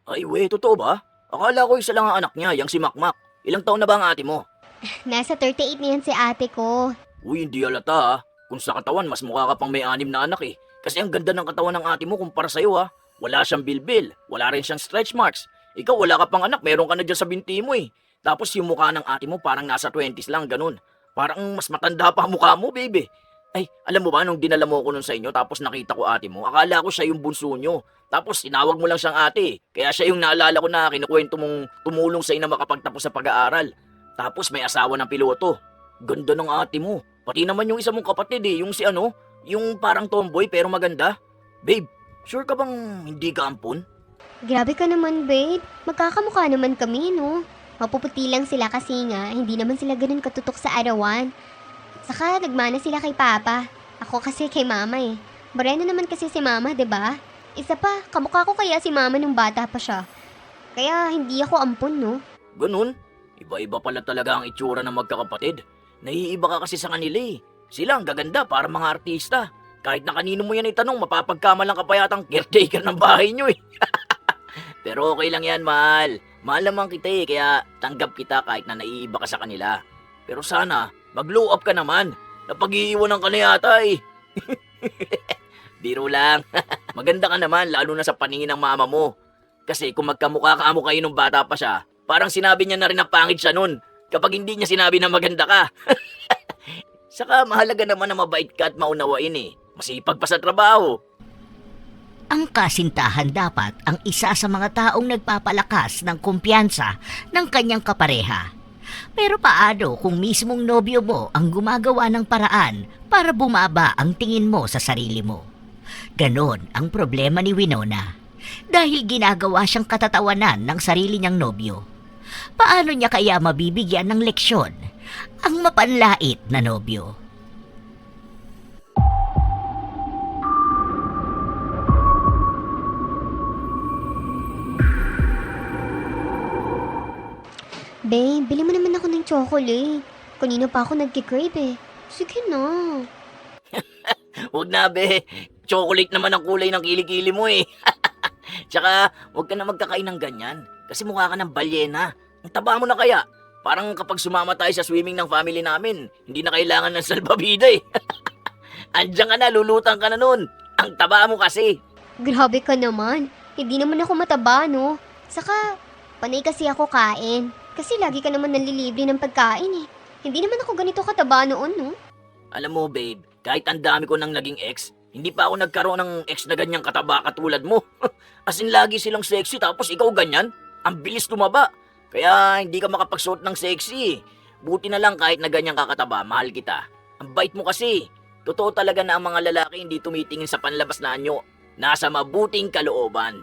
Ay, we, totoo ba? Akala ko isa lang ang anak niya, yang si Makmak. Ilang taon na ba ang ate mo? Nasa 38 na yan si ate ko. Uy, hindi halata ah. Kung sa katawan, mas mukha ka pang may anim na anak eh. Kasi ang ganda ng katawan ng ate mo kumpara sa'yo ah. Wala siyang bilbil, wala rin siyang stretch marks. Ikaw wala ka pang anak, meron ka na dyan sa binti mo eh. Tapos yung mukha ng ate mo parang nasa 20s lang, ganun. Parang mas matanda pa ang mukha mo, baby. Ay, alam mo ba, nung dinala mo ko nun sa inyo, tapos nakita ko ate mo, akala ko siya yung bunso nyo. Tapos tinawag mo lang siyang ate. Kaya siya yung naalala ko na kinukwento mong tumulong sa na makapagtapos sa pag-aaral. Tapos may asawa ng piloto. Ganda ng ate mo. Pati naman yung isa mong kapatid eh, yung si ano, yung parang tomboy pero maganda. Babe, sure ka bang hindi ka ampun? Grabe ka naman, babe. Magkakamukha naman kami, no? Mapuputi lang sila kasi nga, hindi naman sila ganun katutok sa arawan. Saka nagmana sila kay Papa. Ako kasi kay Mama eh. Moreno naman kasi si Mama, 'di ba? Isa pa, kamukha ko kaya si Mama nung bata pa siya. Kaya hindi ako ampun, no? Ganun. Iba-iba pala talaga ang itsura ng magkakapatid. Naiiba ka kasi sa kanila eh. Sila ang gaganda para mga artista. Kahit na kanino mo yan itanong, mapapagkamalang ka pa yatang caretaker ng bahay nyo eh. Pero okay lang yan, mahal. Mahal naman kita eh, kaya tanggap kita kahit na naiiba ka sa kanila. Pero sana, mag-glow up ka naman. Napag-iiwanan ka na yata eh. Biro lang. Maganda ka naman, lalo na sa paningin ng mama mo. Kasi kung magkamukha ka mo kayo nung bata pa siya, parang sinabi niya na rin na pangit siya nun. Kapag hindi niya sinabi na maganda ka. Saka mahalaga naman na mabait ka at maunawain eh. Masipag pa sa trabaho. Ang kasintahan dapat ang isa sa mga taong nagpapalakas ng kumpiyansa ng kanyang kapareha. Pero paano kung mismong nobyo mo ang gumagawa ng paraan para bumaba ang tingin mo sa sarili mo? Ganon ang problema ni Winona. Dahil ginagawa siyang katatawanan ng sarili niyang nobyo. Paano niya kaya mabibigyan ng leksyon ang mapanlait na nobyo? Babe, bili mo naman ako ng chocolate. Kanina pa ako nagkikrave eh. Sige na. Huwag na be. Chocolate naman ang kulay ng kilikili mo eh. Tsaka, huwag ka na magkakain ng ganyan. Kasi mukha ka ng balyena. Ang taba mo na kaya. Parang kapag sumama tayo sa swimming ng family namin, hindi na kailangan ng salbabida eh. Andiyan ka na, lulutang ka na nun. Ang taba mo kasi. Grabe ka naman. Hindi naman ako mataba, no? Saka, panay kasi ako kain. Kasi lagi ka naman nanlilibre ng pagkain eh. Hindi naman ako ganito kataba noon, no? Alam mo babe, kahit ang dami ko nang naging ex, hindi pa ako nagkaroon ng ex na ganyang kataba katulad mo. As in lagi silang sexy tapos ikaw ganyan. Ang bilis tumaba. Kaya hindi ka makapagsuot ng sexy. Buti na lang kahit na ganyang kakataba, mahal kita. Ang bait mo kasi. Totoo talaga na ang mga lalaki hindi tumitingin sa panlabas na anyo. Nasa mabuting kalooban.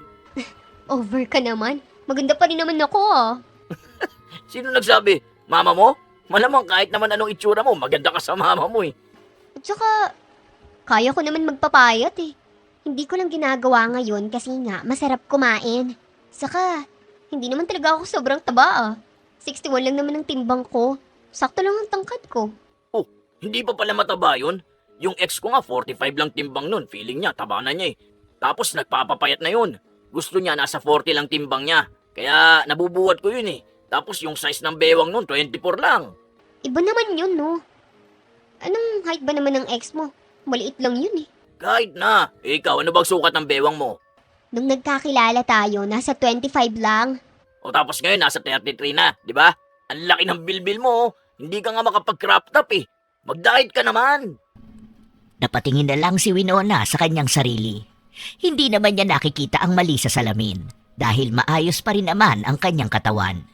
Over ka naman. Maganda pa rin naman ako ah. Sino nagsabi? Mama mo? Malamang kahit naman anong itsura mo, maganda ka sa mama mo eh. At saka, kaya ko naman magpapayat eh. Hindi ko lang ginagawa ngayon kasi nga masarap kumain. Saka, hindi naman talaga ako sobrang taba ah. 61 lang naman ang timbang ko. Sakto lang ang tangkad ko. Oh, hindi pa pala mataba yun? Yung ex ko nga 45 lang timbang nun, feeling niya taba na niya eh. Tapos nagpapapayat na yun. Gusto niya nasa 40 lang timbang niya. Kaya nabubuhat ko yun eh. Tapos yung size ng bewang nun 24 lang. Iba naman yun no. Anong height ba naman ng ex mo? Maliit lang yun eh. Kahit na, ikaw ano bang sukat ng bewang mo? Nung nagkakilala tayo, nasa 25 lang. O tapos ngayon nasa 33 na, di ba? Ang laki ng bilbil mo, oh. Hindi ka nga makapag-crop top eh. Mag-diet ka naman. Napatingin na lang si Winona sa kanyang sarili. Hindi naman niya nakikita ang mali sa salamin dahil maayos pa rin naman ang kanyang katawan.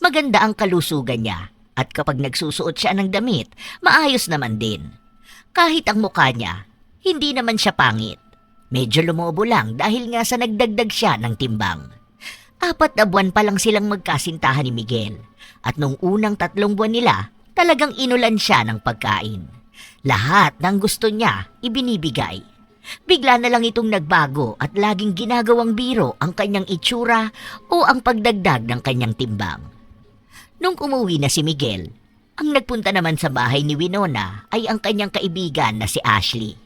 Maganda ang kalusugan niya at kapag nagsusuot siya ng damit, maayos naman din. Kahit ang mukha niya, hindi naman siya pangit. Medyo lumobo lang dahil nga sa nagdagdag siya ng timbang. 4 na buwan pa lang silang magkasintahan ni Miguel at nung unang 3 buwan nila, talagang inulan siya ng pagkain. Lahat ng gusto niya, ibinibigay. Bigla na lang itong nagbago at laging ginagawang biro ang kanyang itsura o ang pagdagdag ng kanyang timbang. Nung umuwi na si Miguel, ang nagpunta naman sa bahay ni Winona ay ang kanyang kaibigan na si Ashley.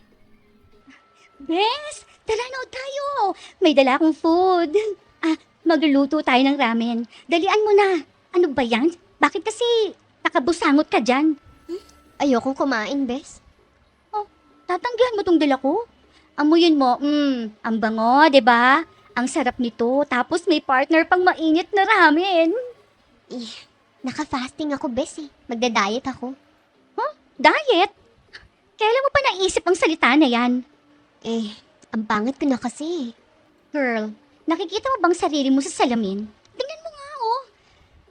Bes, tara na tayo. May dala akong food. Ah, Magluluto tayo ng ramen. Dalian mo na. Ano ba yan? Bakit kasi nakabusangot ka dyan? Ayokong kumain, bes. Tatanggihan mo tong dala ko? Amuyin mo, ang bango, 'di ba? Ang sarap nito, tapos may partner pang mainit na ramen. Naka-fasting ako, bes eh. Magda-diet ako. Diet? Kailan mo pa naisip ang salita na yan? Ang pangit ko na kasi. Girl, nakikita mo bang sarili mo sa salamin? Tingnan mo nga, oh.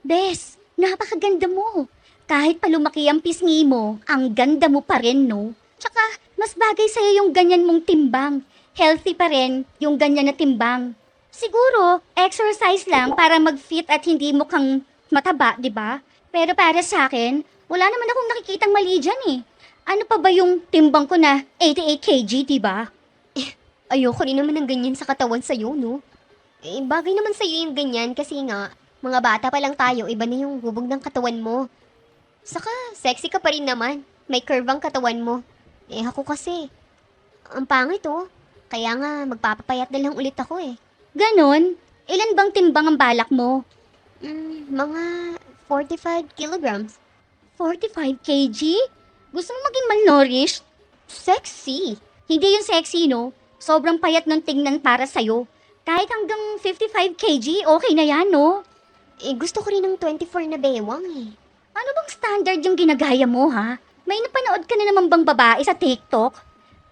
Bes, napakaganda mo. Kahit pa lumaki ang pisngi mo, ang ganda mo pa rin, no? Tsaka, mas bagay sa'yo yung ganyan mong timbang. Healthy pa rin yung ganyan na timbang. Siguro, exercise lang para mag-fit at hindi mukhang mataba, di ba? Pero para sa akin, wala naman akong nakikitang mali dyan eh. Ano pa ba yung timbang ko na 88 kg, di ba? Ayoko rin naman ng ganyan sa katawan sa'yo, no? Bagay naman sa'yo yung ganyan kasi nga, mga bata pa lang tayo, iba na yung hubog ng katawan mo. Saka, sexy ka pa rin naman. May curve ang katawan mo. Ako kasi, ang pangit oh. Kaya nga, magpapapayat na lang ulit ako eh. Ganon? Ilan bang timbang ang balak mo? Mga 45 kilograms. 45 kg? Gusto mo maging malnourished? Sexy. Hindi yung sexy, no? Sobrang payat ng tingnan para sa'yo. Kahit hanggang 55 kg, okay na yan, no? Gusto ko rin ng 24 na bewang eh. Ano bang standard yung ginagaya mo, ha? May napanood ka na naman bang babae sa TikTok?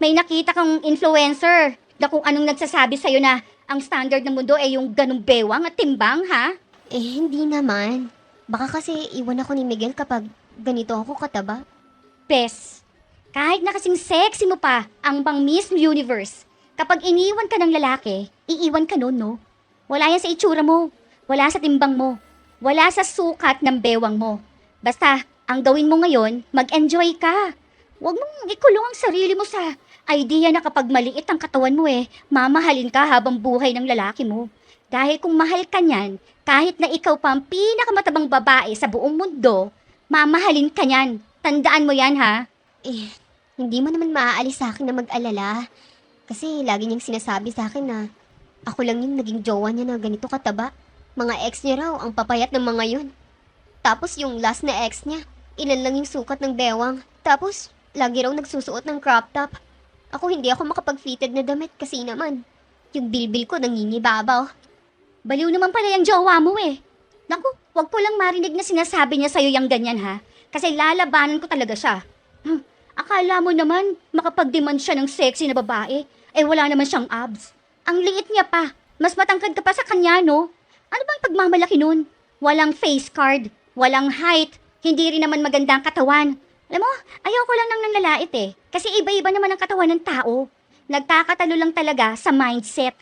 May nakita kang influencer na kung anong nagsasabi sa'yo na ang standard ng mundo ay yung ganung bewang at timbang, ha? Hindi naman. Baka kasi iwan ako ni Miguel kapag ganito ako kataba. Bes, kahit na kasing sexy mo pa ang bang Miss Universe, kapag iniwan ka ng lalaki, iiwan ka nun, no? Wala yan sa itsura mo, wala sa timbang mo, wala sa sukat ng bewang mo. Basta, ang gawin mo ngayon, mag-enjoy ka. Huwag mong ikulong ang sarili mo sa idea na kapag maliit ang katawan mo mamahalin ka habang buhay ng lalaki mo. Dahil kung mahal ka niyan, kahit na ikaw pa ang pinakamatabang babae sa buong mundo, mamahalin ka niyan. Tandaan mo yan, ha? Hindi mo naman maaalis sa akin na mag-alala. Kasi lagi niyang sinasabi sa akin na ako lang yung naging jowa niya na ganito kataba. Mga ex niya raw ang papayat ng mga yun. Tapos yung last na ex niya, ilan lang yung sukat ng bewang. Tapos, lagi raw nagsusuot ng crop top. Ako hindi ako makapag-fitted na damit kasi naman, yung bilbil ko nangingibabaw. Baliw naman pala yung jowa mo Naku, wag ko lang marinig na sinasabi niya sa'yo yung ganyan, ha? Kasi lalabanan ko talaga siya. Akala mo naman makapag-demand siya ng sexy na babae, wala naman siyang abs. Ang liit niya pa, mas matangkad ka pa sa kanya, no? Ano bang pagmamalaki nun? Walang face card, walang height, hindi rin naman maganda ang katawan. Alam mo, ayoko lang nang nanlalait kasi iba-iba naman ang katawan ng tao. Nagkakatalo lang talaga sa mindset.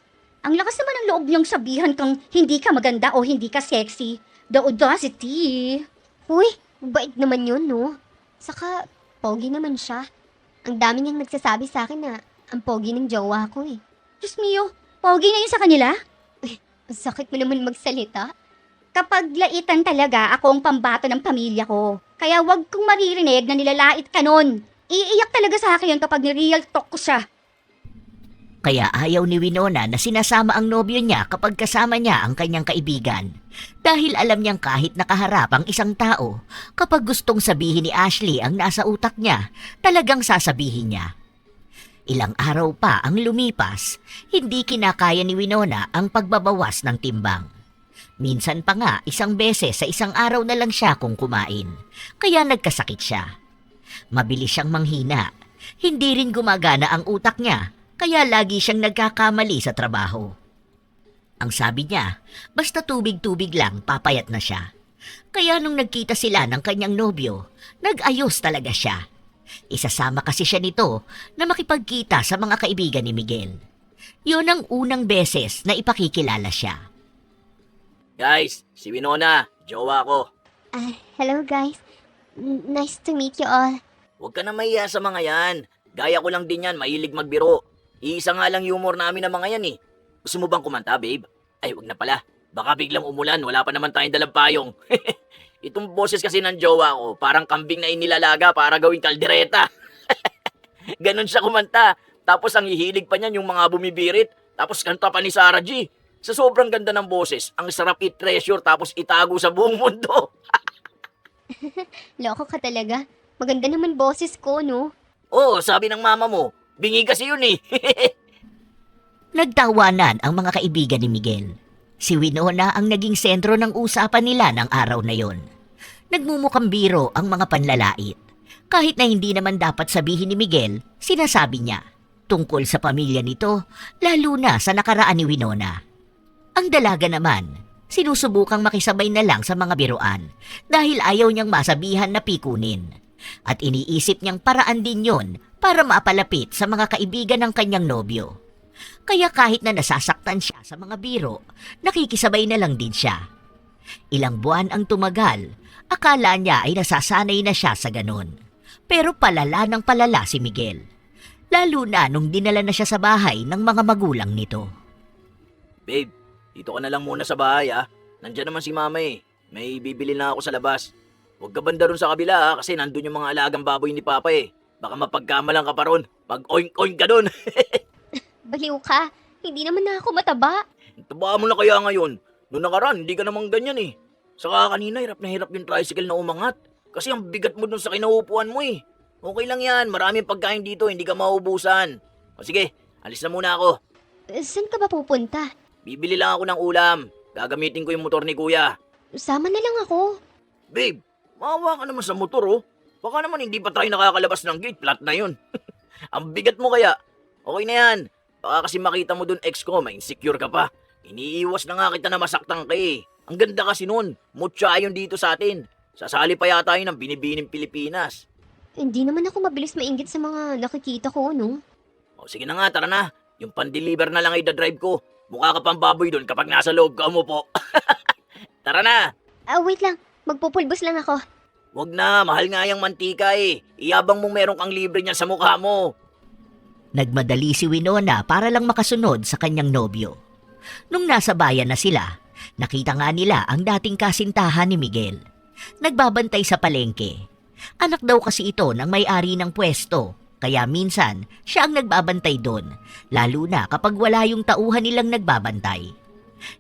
Ang lakas naman ng loob niyang sabihan kang hindi ka maganda o hindi ka sexy. The audacity. Uy, bait naman yun, no? Saka, pogi naman siya. Ang dami niyang nagsasabi sa akin na ang pogi ng jowa ko Diyos mio, pogi na yun sa kanila? Ang sakit mo naman magsalita. Kapag laitan talaga, ako ang pambato ng pamilya ko. Kaya wag kong maririnig na nilalait ka nun. Iiyak talaga sa akin yun kapag ni-real talk ko siya. Kaya ayaw ni Winona na sinasama ang nobyo niya kapag kasama niya ang kanyang kaibigan. Dahil alam niyang kahit nakaharap ang isang tao, kapag gustong sabihin ni Ashley ang nasa utak niya, talagang sasabihin niya. Ilang araw pa ang lumipas, hindi kinakaya ni Winona ang pagbabawas ng timbang. Minsan pa nga isang beses sa isang araw na lang siya kung kumain, kaya nagkasakit siya. Mabilis siyang manghina, hindi rin gumagana ang utak niya, kaya lagi siyang nagkakamali sa trabaho. Ang sabi niya, basta tubig-tubig lang papayat na siya. Kaya nung nagkita sila ng kanyang nobyo, nag-ayos talaga siya. Isasama kasi siya nito na makipagkita sa mga kaibigan ni Miguel. Yun ang unang beses na ipakikilala siya. Guys, si Winona, jowa ko. Hello guys. Nice to meet you all. Huwag ka na mahiya sa mga yan. Gaya ko lang din yan, mahilig magbiro. Iisa nga lang humor namin ng mga yan Gusto mo bang kumanta, babe? Ay, wag na pala. Baka biglang umulan, wala pa naman tayong dalang payong. Itong boses kasi ng jowa ko, parang kambing na inilalaga para gawing kaldereta. Ganon siya kumanta. Tapos ang hihilig pa niyan yung mga bumibirit. Tapos kanta pa ni Sarah G. Sa sobrang ganda ng boses, ang sarap i-treasure tapos itago sa buong mundo. Loko ka talaga. Maganda naman boses ko, no? Oo, sabi ng mama mo, bingi kasi yun eh. Nagtawanan ang mga kaibigan ni Miguel. Si Winona ang naging sentro ng usapan nila ng araw na yon. Nagmumukhang biro ang mga panlalait. Kahit na hindi naman dapat sabihin ni Miguel, sinasabi niya tungkol sa pamilya nito, lalo na sa nakaraan ni Winona. Ang dalaga naman, sinusubukang makisabay na lang sa mga biruan dahil ayaw niyang masabihan na pikunin. At iniisip niyang paraan din yon para maapalapit sa mga kaibigan ng kanyang nobyo. Kaya kahit na nasasaktan siya sa mga biro, nakikisabay na lang din siya. Ilang buwan ang tumagal, akala niya ay nasasanay na siya sa ganun. Pero palala ng palala si Miguel. Lalo na nung dinala na siya sa bahay ng mga magulang nito. Babe, dito ka na lang muna sa bahay ah. Nandyan naman si mama eh. May bibili na ako sa labas. Huwag ka banda ron sa kabila ah, kasi nandun yung mga alagang baboy ni Papa eh. Baka mapagkamalang ka pa ron. Pag oink-oink ka dun. Baliw ka. Hindi naman na ako mataba. Taba mo na kaya ngayon. Noong nakaraan, hindi ka namang ganyan eh. Saka kanina, hirap na hirap yung tricycle na umangat. Kasi ang bigat mo dun sa kinaupuan mo eh. Okay lang yan, maraming pagkain dito, hindi ka mauubusan. O sige, alis na muna ako. Saan ka ba pupunta? Bibili lang ako ng ulam. Gagamitin ko yung motor ni Kuya. Sama na lang ako. Babe, maawa ka naman sa motor oh. Baka naman hindi pa tayo nakakalabas ng gate, flat na yun. Ang bigat mo kaya. Okay na yan. Baka kasi makita mo dun ex ko, ma-insecure ka pa. Iniiwas na nga kita na masaktan ka eh. Ang ganda kasi nun, mutya yun dito sa atin. Sasali pa yata yun ng binibining Pilipinas. Hindi naman ako mabilis mainggit sa mga nakikita ko, no? O sige na nga, tara na. Yung pan-deliver na lang ay drive ko. Mukha ka pang baboy dun kapag nasa loob ka umupo. Tara na. Wait lang. Magpupulbos lang ako. Wag na, mahal nga yung mantika eh. Iyabang mong meron kang libre niyan sa mukha mo. Nagmadali si Winona para lang makasunod sa kanyang nobyo. Nung nasa bayan na sila, nakita nga nila ang dating kasintahan ni Miguel. Nagbabantay sa palengke. Anak daw kasi ito ng may-ari ng pwesto, kaya minsan siya ang nagbabantay doon, lalo na kapag wala yung tauhan nilang nagbabantay.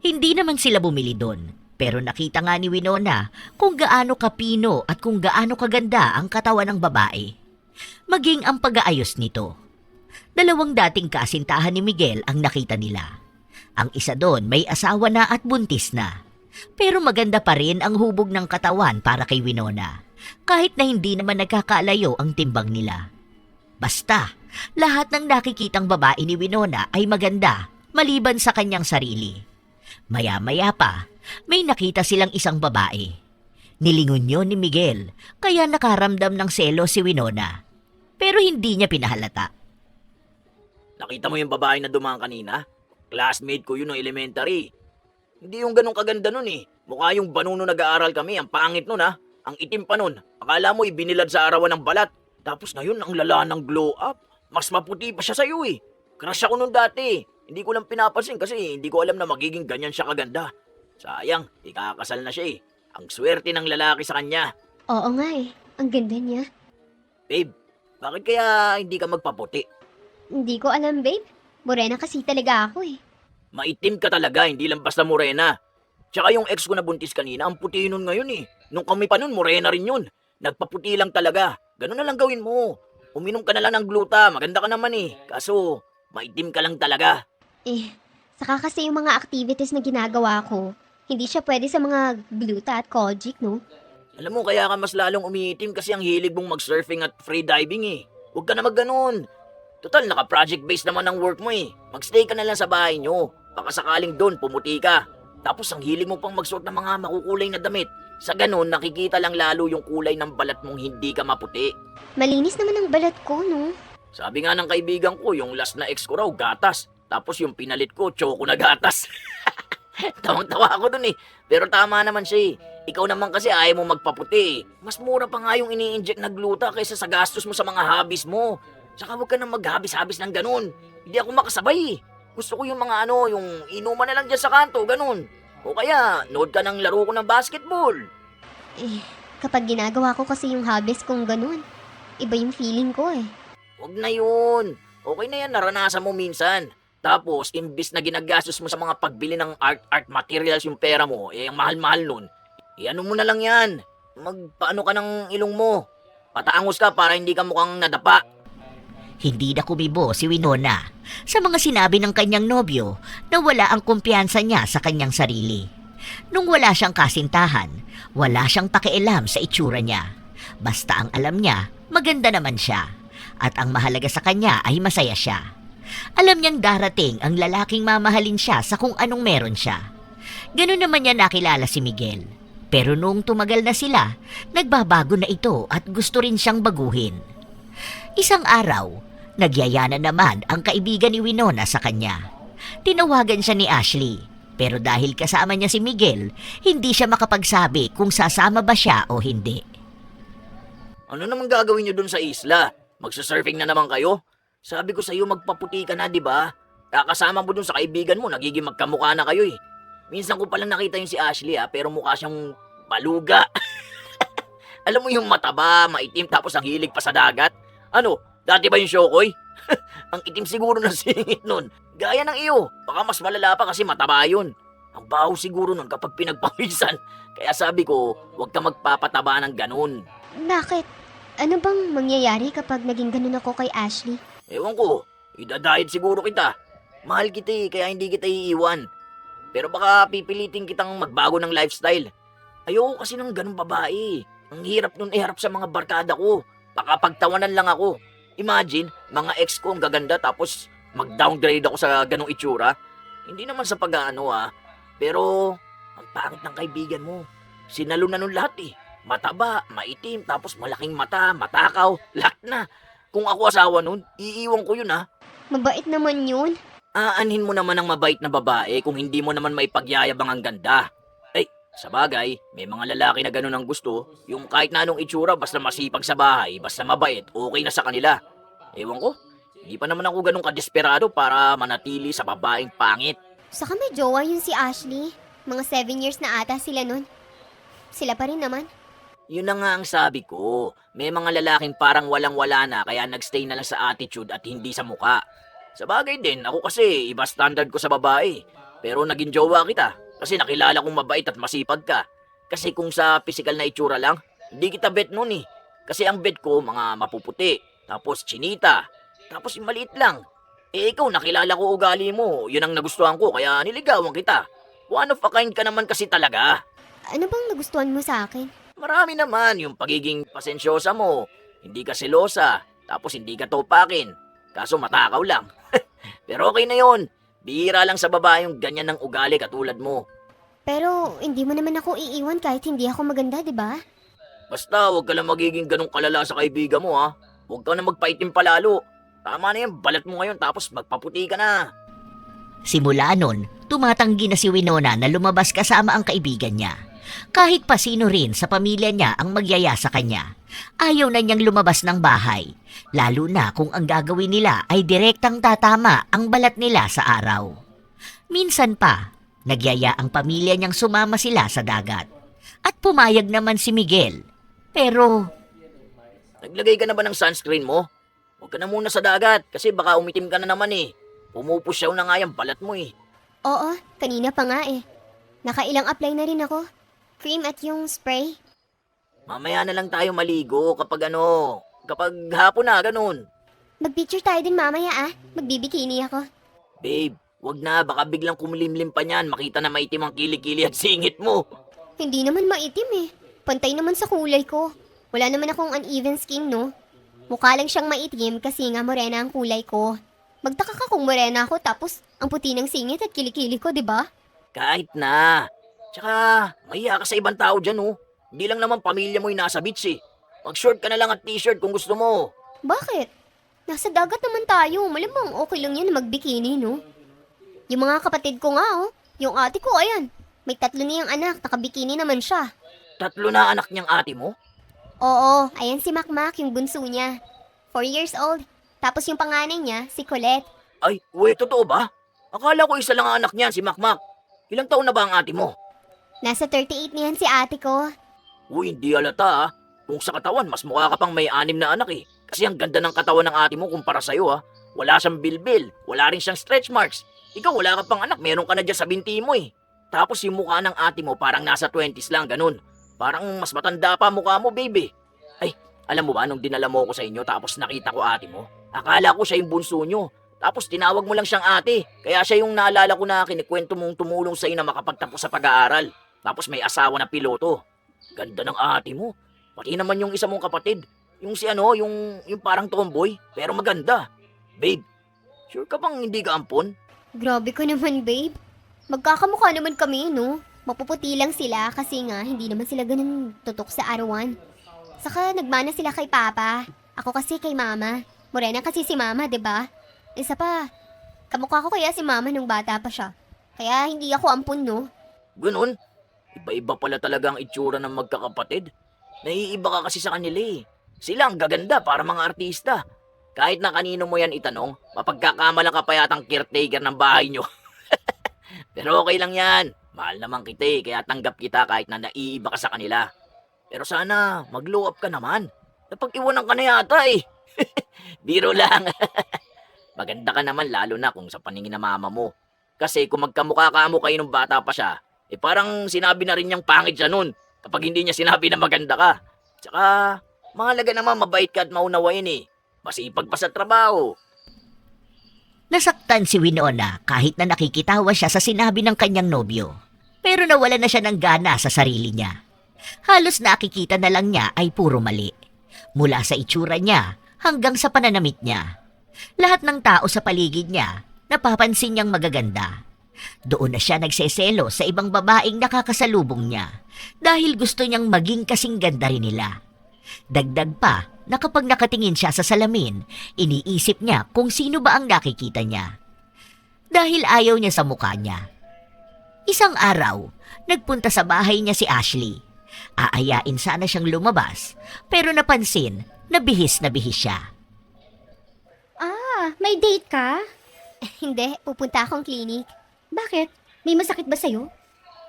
Hindi naman sila bumili doon, pero nakita nga ni Winona kung gaano kapino at kung gaano kaganda ang katawan ng babae. Maging ang pag-aayos nito. Dalawang dating kasintahan ni Miguel ang nakita nila. Ang isa doon may asawa na at buntis na. Pero maganda pa rin ang hubog ng katawan para kay Winona, kahit na hindi naman nagkakalayo ang timbang nila. Basta, lahat ng nakikitang babae ni Winona ay maganda, maliban sa kanyang sarili. Maya-maya pa, may nakita silang isang babae. Nilingon yun ni Miguel, kaya nakaramdam ng selo si Winona. Pero hindi niya pinahalata. Nakita mo yung babae na dumaan kanina? Classmate ko yun ng elementary. Hindi yung ganun kaganda nun eh. Mukha yung banuno nag-aaral kami. Ang pangit nun ha. Ang itim pa nun. Akala mo ibinilad sa arawan ng balat. Tapos ngayon ang lala ng glow up. Mas maputi pa siya sa'yo eh. Crush ako nun dati. Hindi ko lang pinapansin kasi hindi ko alam na magiging ganyan siya kaganda. Sayang, ikakasal na siya eh. Ang swerte ng lalaki sa kanya. Oo nga eh. Ang ganda niya. Babe, bakit kaya hindi ka magpaputi? Hindi ko alam, babe. Morena kasi talaga ako eh. Maitim ka talaga, hindi lang basta morena. Tsaka yung ex ko na buntis kanina, ang puti nun ngayon eh. Nung kami pa nun, morena rin yun. Nagpaputi lang talaga. Ganun na lang gawin mo. Uminom ka na lang ng gluta, maganda ka naman eh. Kaso, maitim ka lang talaga. Saka kasi yung mga activities na ginagawa ko, hindi siya pwede sa mga gluta at kojic, no? Alam mo, kaya ka mas lalong umiitim kasi ang hilig mong mag-surfing at freediving eh. Huwag ka na magganon. Total, naka-project based naman ang work mo eh. Magstay ka na lang sa bahay nyo. Baka sakaling doon, pumuti ka. Tapos ang hilig mo pang magsuot ng mga makukulay na damit. Sa ganon, nakikita lang lalo yung kulay ng balat mong hindi ka maputi. Malinis naman ang balat ko, no? Sabi nga ng kaibigan ko, yung last na ex ko raw, gatas. Tapos yung pinalit ko, choco na gatas. Tawang-tawa ako dun eh. Pero tama naman siya eh. Ikaw naman kasi ayaw mo magpaputi eh. Mas mura pa nga yung ini-inject na gluta kaysa sa gastos mo sa mga hobbies mo. Saka huwag ka nang maghabis-habis ng ganun. Hindi ako makasabay eh. Gusto ko yung mga yung inuman na lang dyan sa kanto, ganun. O kaya, nood ka ng laro ko ng basketball. Kapag ginagawa ko kasi yung hobbies kong ganun, iba yung feeling ko eh. Huwag na yun. Okay na yan, naranasan mo minsan. Tapos, imbis na ginagastos mo sa mga pagbili ng art materials yung pera mo, ang mahal-mahal nun, ano mo na lang yan. Magpaano ka ng ilong mo. Pataangos ka para hindi ka mukhang nadapa. Hindi na kumibo si Winona sa mga sinabi ng kanyang nobyo na wala ang kumpiyansa niya sa kanyang sarili. Nung wala siyang kasintahan, wala siyang pakialam sa itsura niya. Basta ang alam niya, maganda naman siya. At ang mahalaga sa kanya ay masaya siya. Alam niyang darating ang lalaking mamahalin siya sa kung anong meron siya. Ganun naman niya nakilala si Miguel. Pero nung tumagal na sila, nagbabago na ito at gusto rin siyang baguhin. Isang araw, nagyaya na naman ang kaibigan ni Winona sa kanya. Tinawagan siya ni Ashley, pero dahil kasama niya si Miguel, hindi siya makapagsabi kung sasama ba siya o hindi. Ano naman gagawin nyo dun sa isla? Magsasurfing na naman kayo? Sabi ko sa'yo magpaputi ka na, di ba? Kakasama mo dun sa kaibigan mo, nagiging magkamukha na kayo eh. Minsan ko palang nakita yung si Ashley pero mukha siyang baluga. Alam mo yung mataba, maitim tapos ang hilig pa sa dagat? Ano, dati ba yung Shokoy? Ang itim siguro ng singit nun. Gaya ng iyo, baka mas malala pa kasi mataba yun. Ang baho siguro nun kapag pinagpawisan. Kaya sabi ko, huwag ka magpapataba ng ganun. Bakit? Ano bang mangyayari kapag naging ganun ako kay Ashley? Ewan ko, idadayad siguro kita. Mahal kita kaya hindi kita iiwan. Pero baka pipilitin kitang magbago ng lifestyle. Ayoko kasi ng ganung babae. Ang hirap nun iharap sa mga barkada ko. Baka pagtawanan lang ako. Imagine, mga ex ko ang gaganda tapos mag-downgrade ako sa ganung itsura. Hindi naman sa pag-ano Pero, ang pangit ng kaibigan mo. Sinalo na nun lahat Mataba, maitim, tapos malaking mata, matakaw, lahat na. Kung ako asawa nun, iiwan ko yun Mabait naman yun. Aanhin mo naman ang mabait na babae kung hindi mo naman maipagyayabang ang ganda. Sa bagay, may mga lalaki na ganun ang gusto, yung kahit na anong itsura basta masipag sa bahay, basta mabait, okay na sa kanila. Ewan ko, hindi pa naman ako ganun kadesperado para manatili sa babaeng pangit. Saka may jowa yun si Ashley. Mga 7 years na ata sila nun. Sila pa rin naman. Yun na nga ang sabi ko, may mga lalaking parang walang-wala na kaya nagstay na lang sa attitude at hindi sa muka. Sa bagay din, ako kasi iba standard ko sa babae. Pero naging jowa kita kasi nakilala kong mabait at masipag ka. Kasi kung sa physical na itsura lang, hindi kita bet nun Kasi ang bet ko mga mapuputi, tapos chinita, tapos yung maliit lang. Ikaw nakilala ko ugali mo, yun ang nagustuhan ko kaya niligawan kita. One of a kind ka naman kasi talaga. Ano bang nagustuhan mo sa akin? Marami naman yung pagiging pasensyosa mo, hindi ka selosa, tapos hindi ka topakin. Kaso matakaw lang. Pero okay na yun. Bihira lang sa babae yung ganyan ng ugali katulad mo. Pero hindi mo naman ako iiwan kahit hindi ako maganda, di ba? Basta huwag ka lang magiging ganong kalala sa kaibigan mo Huwag ka na magpaitim palalo. Tama na yan, balat mo ngayon tapos magpaputi ka na. Simula nun, tumatanggi na si Winona na lumabas kasama ang kaibigan niya. Kahit pa sino rin sa pamilya niya ang magyaya sa kanya, ayaw na niyang lumabas ng bahay, lalo na kung ang gagawin nila ay direktang tatama ang balat nila sa araw. Minsan pa, nagyaya ang pamilya niyang sumama sila sa dagat. At pumayag naman si Miguel. Pero, Naglagay ka na ba ng sunscreen mo? Huwag ka na muna sa dagat kasi baka umitim ka na naman Pumupusyaw na nga yung balat mo Oo, kanina pa nga Nakailang apply na rin ako. Cream at yung spray. Mamaya na lang tayo maligo kapag kapag hapon na ganun. Mag-picture tayo din mamaya Magbibikini ako. Babe, wag na, baka biglang kumulimlim pa niyan, makita na maitim ang kilikili at singit mo. Hindi naman maitim Pantay naman sa kulay ko. Wala naman akong uneven skin, no? Mukha lang siyang maitim kasi nga morena ang kulay ko. Magtaka ka kung morena ako tapos ang puti ng singit at kilikili ko, di ba? Kahit na. Tsaka, mahiya ka sa ibang tao dyan Hindi lang naman pamilya mo yung nasa beach Mag-short ka na lang at t-shirt kung gusto mo. Bakit? Nasa dagat naman tayo. Malamang okay lang yan na magbikini, no? Yung mga kapatid ko nga, Yung ate ko, ayan. May 3 niyang anak, nakabikini naman siya. 3 na anak niyang ate mo? Oo, ayan si Makmak, yung bunso niya. 4 years old. Tapos yung panganay niya, si Colette. Ay, totoo ba? Akala ko isa lang ang anak niyan, si Makmak. Ilang taon na ba ang ate mo? Nasa 38 niyan si ate ko. Hindi halata Kung sa katawan, mas mukha ka pang may 6 na anak Kasi ang ganda ng katawan ng ate mo kumpara sa'yo Wala siyang bilbil, wala rin siyang stretch marks. Ikaw wala ka pang anak, meron ka na dyan sa binti mo eh. Tapos yung mukha ng ate mo parang nasa 20s lang, ganun. Parang mas matanda pa mukha mo, baby. Ay, alam mo ba nung dinala mo ko sa inyo tapos nakita ko ate mo? Akala ko siya yung bunso nyo. Tapos tinawag mo lang siyang ate. Kaya siya yung naalala ko na kinikwento mong tumulong sa'yo na makapagtapos sa pag-aaral. Tapos may asawa na piloto. Ganda ng ate mo. Pati naman yung isa mong kapatid. Yung si ano, yung parang tomboy, pero maganda. Babe, sure ka bang hindi ka ampon? Grabe ka naman, babe. Magkakamukha naman kami, no? Mapuputi lang sila kasi nga hindi naman sila ganun tutok sa arawan. Saka nagmana sila kay Papa. Ako kasi kay Mama. Morena kasi si Mama, 'di ba? Isa pa, kamukha ko kaya si Mama nung bata pa siya. Kaya hindi ako ampun, no? Ganun? Iba-iba pala talaga ang itsura ng magkakapatid. Naiiba ka kasi sa kanila eh. Sila ang gaganda para mga artista. Kahit na kanino mo yan itanong, mapagkakamalang ka pa yatang caretaker ng bahay nyo. Pero okay lang yan. Mahal naman kita eh, kaya tanggap kita kahit na naiiba ka sa kanila. Pero sana, mag-glow up ka naman. Napag-iwanan ka na yata eh. Biro lang. Maganda ka naman lalo na kung sa paningin ng mama mo. Kasi kung magkamukha ka mo kayo nung bata pa siya, eh parang sinabi na rin niyang pangit siya nun kapag hindi niya sinabi na maganda ka. Tsaka, mahalaga naman mabait ka at maunawain eh. Masipag pa sa trabaho. Nasaktan si Winona kahit na nakikitawa siya sa sinabi ng kanyang nobyo. Pero nawala na siya ng gana sa sarili niya. Halos nakikita na lang niya ay puro mali. Mula sa itsura niya hanggang sa pananamit niya. Lahat ng tao sa paligid niya napapansin niyang magaganda. Doon na siya nagseselo sa ibang babaeng nakakasalubong niya dahil gusto niyang maging kasing ganda rin nila. Dagdag pa na kapag nakatingin siya sa salamin, iniisip niya kung sino ba ang nakikita niya. Dahil ayaw niya sa mukha niya. Isang araw, nagpunta sa bahay niya si Ashley. Aayain sana siyang lumabas, pero napansin na bihis siya. Ah, may date ka? Hindi, pupunta akong clinic. Bakit? May masakit ba sa'yo?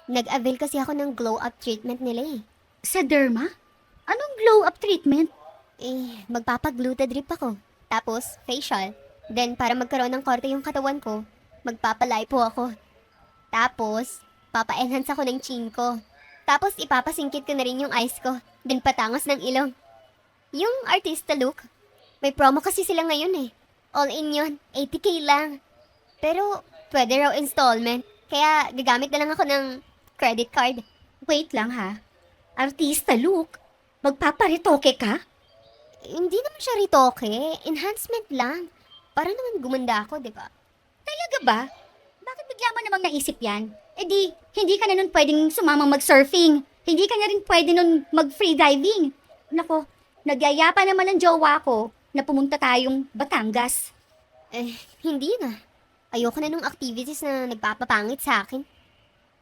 Nag-avail kasi ako ng glow-up treatment nila eh. Sa derma? Anong glow-up treatment? Magpapag-glutadrip ako. Tapos, facial. Then, para magkaroon ng korte yung katawan ko, magpapalipo ako. Tapos, papa-enhance ako ng chin ko. Tapos, ipapasingkit ko na rin yung eyes ko. Then, patangos ng ilong. Yung artista look, may promo kasi sila ngayon eh. All in yun, 80k lang. Pero, pwede raw installment. Kaya, gagamit na lang ako ng credit card. Wait lang ha. Artista look? Magpaparitoke ka? Hindi naman siya ritoke. Enhancement lang. Para naman gumanda ako, di ba? Talaga ba? Bakit bigla mo namang naisip yan? Eh di, hindi ka na nun pwedeng sumamang mag-surfing. Hindi ka na rin pwede nun mag-free diving. Nako, nagyayapa naman ang jowa ko na pumunta tayong Batangas. Hindi na. Ayoko na nung activities na nagpapapangit sa akin.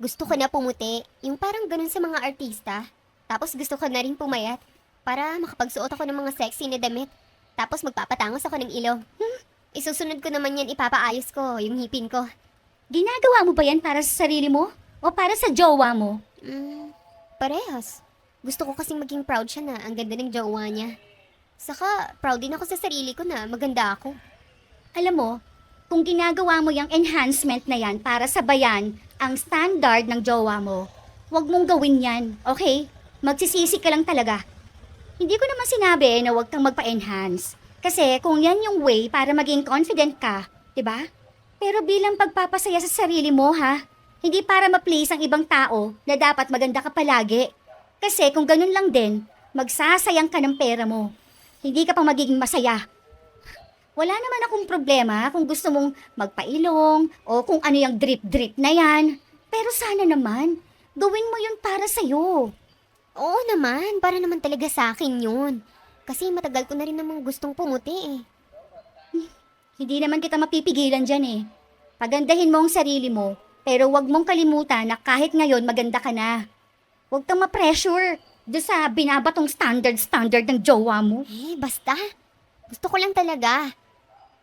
Gusto ko na pumuti, yung parang ganun sa mga artista. Tapos gusto ko na rin pumayat para makapagsuot ako ng mga sexy na damit. Tapos magpapatangos ako ng ilong. Isusunod ko naman yan, ipapaayos ko yung hipin ko. Ginagawa mo ba yan para sa sarili mo? O para sa jowa mo? Parehas. Gusto ko kasing maging proud siya na ang ganda ng jowa niya. Saka, proud din ako sa sarili ko na maganda ako. Alam mo, kung ginagawa mo yung enhancement na yan para sabayan ang standard ng jowa mo, huwag mong gawin yan, okay? Magsisisi ka lang talaga. Hindi ko naman sinabi na huwag kang magpa-enhance. Kasi kung yan yung way para maging confident ka, 'di ba? Pero bilang pagpapasaya sa sarili mo ha, hindi para ma-please ang ibang tao na dapat maganda ka palagi. Kasi kung ganun lang din, magsasayang ka ng pera mo. Hindi ka pa magiging masaya. Wala naman akong problema kung gusto mong magpailong o kung ano yung drip-drip na yan. Pero sana naman, gawin mo yun para sa'yo. Oo naman, para naman talaga sa akin yun. Kasi matagal ko na rin namang gustong pumuti eh. Hindi naman kita mapipigilan dyan eh. Pagandahin mo ang sarili mo, pero wag mong kalimutan na kahit ngayon maganda ka na. Huwag kang ma-pressure doon sa binabatong standard ng jowa mo. Basta. Gusto ko lang talaga.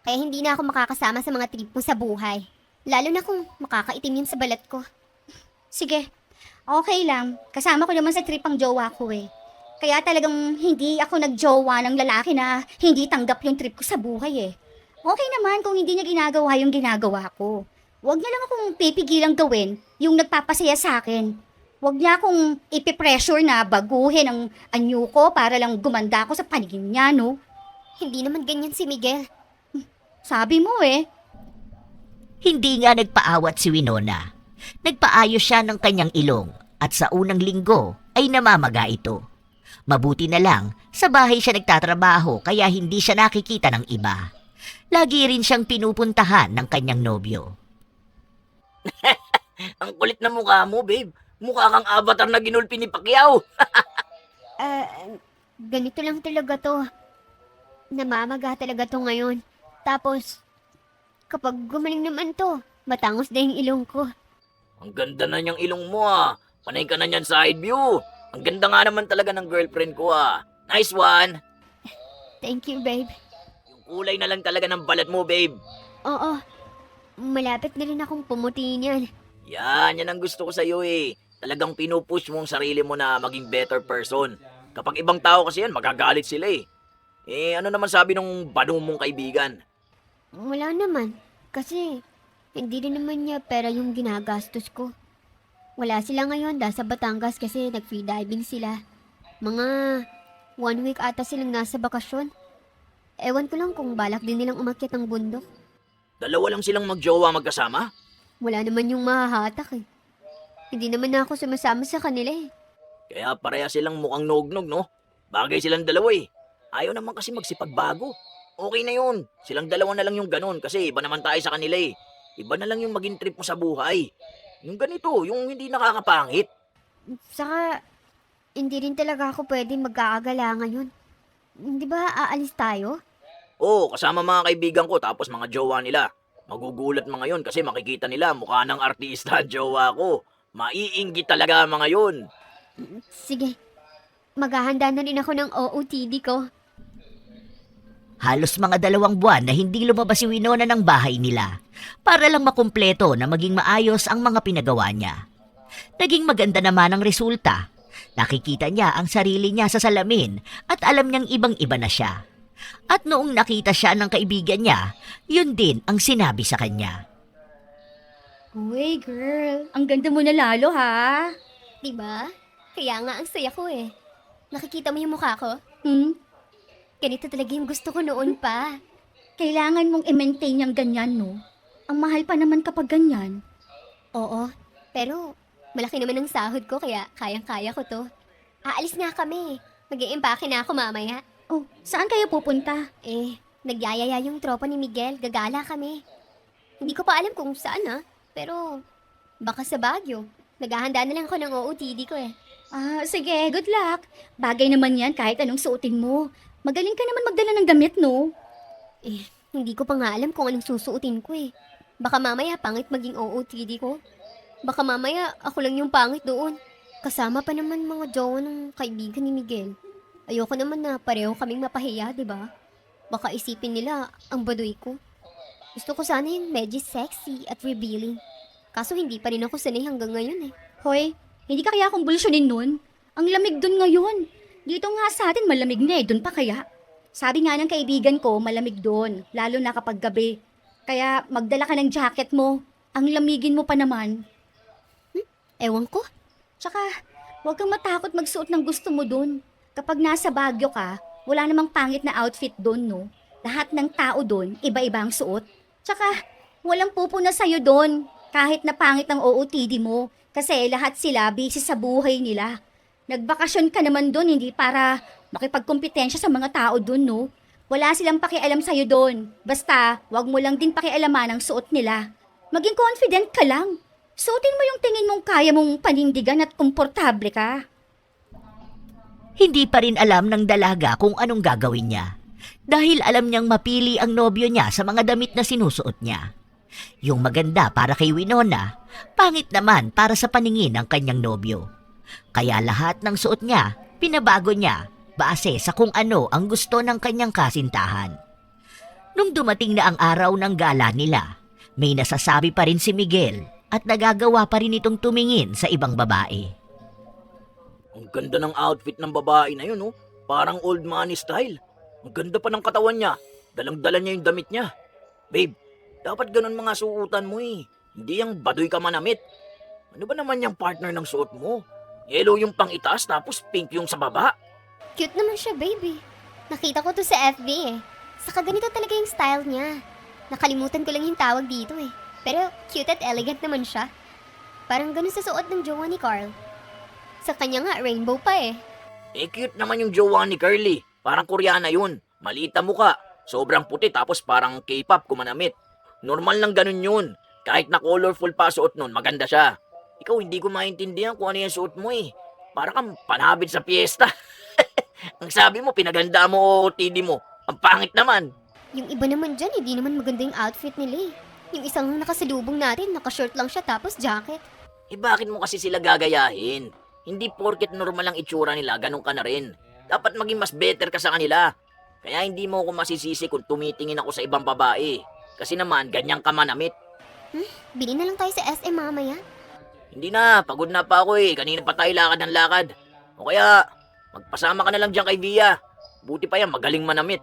Kaya hindi na ako makakasama sa mga trip mo sa buhay. Lalo na kung makakaitim yun sa balat ko. Sige, okay lang. Kasama ko naman sa trip ang jowa ko eh. Kaya talagang hindi ako nagjowa ng lalaki na hindi tanggap yung trip ko sa buhay eh. Okay naman kung hindi niya ginagawa yung ginagawa ko. Huwag niya lang akong pipigilang gawin yung nagpapasaya sa akin. Huwag niya akong ipipressure na baguhin ang anyo ko para lang gumanda ako sa paningin niya, no? Hindi naman ganyan si Miguel. Sabi mo eh. Hindi nga nagpaawat si Winona. Nagpaayos siya ng kanyang ilong at sa unang linggo ay namamaga ito. Mabuti na lang, sa bahay siya nagtatrabaho kaya hindi siya nakikita ng iba. Lagi rin siyang pinupuntahan ng kanyang nobyo. Ang kulit na mukha mo, babe. Mukha kang avatar na ginulpi ni Pacquiao. Ganito lang talaga to. Namamaga talaga to ngayon. Tapos, kapag gumaling naman to, matangos na yung ilong ko. Ang ganda na niyang ilong mo ah. Panay ka na niyan side view. Ang ganda nga naman talaga ng girlfriend ko ah. Nice one. Thank you, babe. Yung kulay na lang talaga ng balat mo, babe. Oo, malapit na rin akong pumuti niyan. Yan ang gusto ko sa'yo eh. Talagang pinupush mo ang sarili mo na maging better person. Kapag ibang tao kasi yan, magagalit sila eh. Eh, ano naman sabi nung bano mong kaibigan? Wala naman. Kasi, hindi rin naman niya pera yung ginagastos ko. Wala sila ngayon dahil sa Batangas kasi nag-free diving sila. Mga 1 week ata silang nasa bakasyon. Ewan ko lang kung balak din nilang umakyat ng bundok. Dalawa lang silang magjowa magkasama? Wala naman yung mahahatak eh. Hindi naman na ako sumasama sa kanila eh. Kaya pareha silang mukhang nog-nog, no? Bagay silang dalawa eh. Ayaw naman kasi magsipagbago. Okay na yun. Silang dalawa na lang yung ganun kasi iba naman tayo sa kanila eh. Iba na lang yung maging trip mo sa buhay. Yung ganito, yung hindi nakakapangit. Saka, hindi rin talaga ako pwede mag-aagala ngayon. Di ba aalis tayo? Oo, kasama mga kaibigan ko tapos mga jowa nila. Magugulat mga yun kasi makikita nila mukha ng artista ang jowa ko. Maiinggit talaga mga yun. Sige, maghahanda na rin ako ng OOTD ko. Halos mga 2 buwan na hindi lumabas si Winona ng bahay nila para lang makumpleto na maging maayos ang mga pinagawa niya. Naging maganda naman ang resulta. Nakikita niya ang sarili niya sa salamin at alam niyang ibang-iba na siya. At noong nakita siya ng kaibigan niya, yun din ang sinabi sa kanya. Uy, girl. Ang ganda mo na lalo, ha? Di ba? Kaya nga ang saya ko eh. Nakikita mo yung mukha ko? Ganito talaga yung gusto ko noon pa. Kailangan mong i-maintain yung ganyan, no? Ang mahal pa naman kapag ganyan. Oo, pero malaki naman ang sahod ko kaya kayang-kaya ko to. Aalis nga kami. Mag-iimpake na ako mamaya. Oh, saan kayo pupunta? Nagyayaya yung tropa ni Miguel. Gagala kami. Hindi ko pa alam kung saan pero baka sa Baguio. Naghahanda na lang ako ng OOTD ko eh. Sige, good luck. Bagay naman yan kahit anong suotin mo. Magaling ka naman magdala ng damit, no? Hindi ko pa nga alam kung anong susuotin ko eh. Baka mamaya pangit maging OOTD ko. Baka mamaya ako lang yung pangit doon. Kasama pa naman mga jowa ng kaibigan ni Miguel. Ayoko naman na pareho kaming mapahiya, di ba? Baka isipin nila ang baduy ko. Gusto ko sana yung medyo sexy at revealing. Kaso hindi pa rin ako sanay hanggang ngayon eh. Hoy, hindi ka kaya kumbulsyonin nun? Ang lamig dun ngayon. Dito nga sa atin malamig na eh, dun pa kaya? Sabi nga ng kaibigan ko, malamig dun, lalo na kapag gabi. Kaya magdala ka ng jacket mo. Ang lamigin mo pa naman. Ewan ko. Tsaka, huwag kang matakot magsuot ng gusto mo dun. Kapag nasa Baguio ka, wala namang pangit na outfit dun, no? Lahat ng tao dun, iba-iba ang suot. Tsaka, walang pupuna sa'yo dun, kahit na pangit ang OOTD mo. Kasi lahat sila busy sa buhay nila. Nagbakasyon ka naman dun, hindi para makipagkompetensya sa mga tao dun, no? Wala silang pakialam sa'yo dun. Basta, wag mo lang din pakialaman ang suot nila. Maging confident ka lang. Suotin mo yung tingin mong kaya mong panindigan at komportable ka. Hindi pa rin alam ng dalaga kung anong gagawin niya. Dahil alam niyang mapili ang nobyo niya sa mga damit na sinusuot niya. Yung maganda para kay Winona, pangit naman para sa paningin ng kanyang nobyo. Kaya lahat ng suot niya, pinabago niya base sa kung ano ang gusto ng kanyang kasintahan. Nung dumating na ang araw ng gala nila, may nasasabi pa rin si Miguel at nagagawa pa rin itong tumingin sa ibang babae. Ang ganda ng outfit ng babae na yun, oh. Parang old money style. Ang ganda pa ng katawan niya. Dalang-dala niya yung damit niya. Babe, dapat ganun mga suotan mo eh. Hindi yung baduy ka manamit. Ano ba naman yung partner ng suot mo? Yellow yung pang itaas tapos pink yung sa baba. Cute naman siya, baby. Nakita ko to sa FB eh. Saka ganito talaga yung style niya. Nakalimutan ko lang yung tawag dito eh. Pero cute at elegant naman siya. Parang ganun sa suot ng jowa ni Carl. Sa kanya nga, rainbow pa eh. Eh cute naman yung jowa ni Curly. Parang Koreana yun. Maliit ang muka. Sobrang puti tapos parang K-pop kumanamit. Normal lang ganun yun. Kahit na colorful pa suot nun, maganda siya. Ikaw hindi ko maintindihan kung ano yung suot mo eh. Para kang panabid sa piyesta. Ang sabi mo, pinaganda mo o TD mo. Ang pangit naman. Yung iba naman dyan, hindi naman maganda yung outfit nila eh. Yung isang nakasalubong natin, nakashort lang siya tapos jacket. Eh bakit mo kasi sila gagayahin? Hindi porket normal ang itsura nila, ganun ka na rin. Dapat maging mas better ka sa kanila. Kaya hindi mo ako masisisi kung tumitingin ako sa ibang babae. Kasi naman, ganyan ka manamit. Bili na lang tayo sa SM mamaya. Hindi na, pagod na pa ako eh. Kanina pa tayo lakad ng lakad. O kaya, magpasama ka na lang dyan kay Via. Buti pa yan, magaling manamit.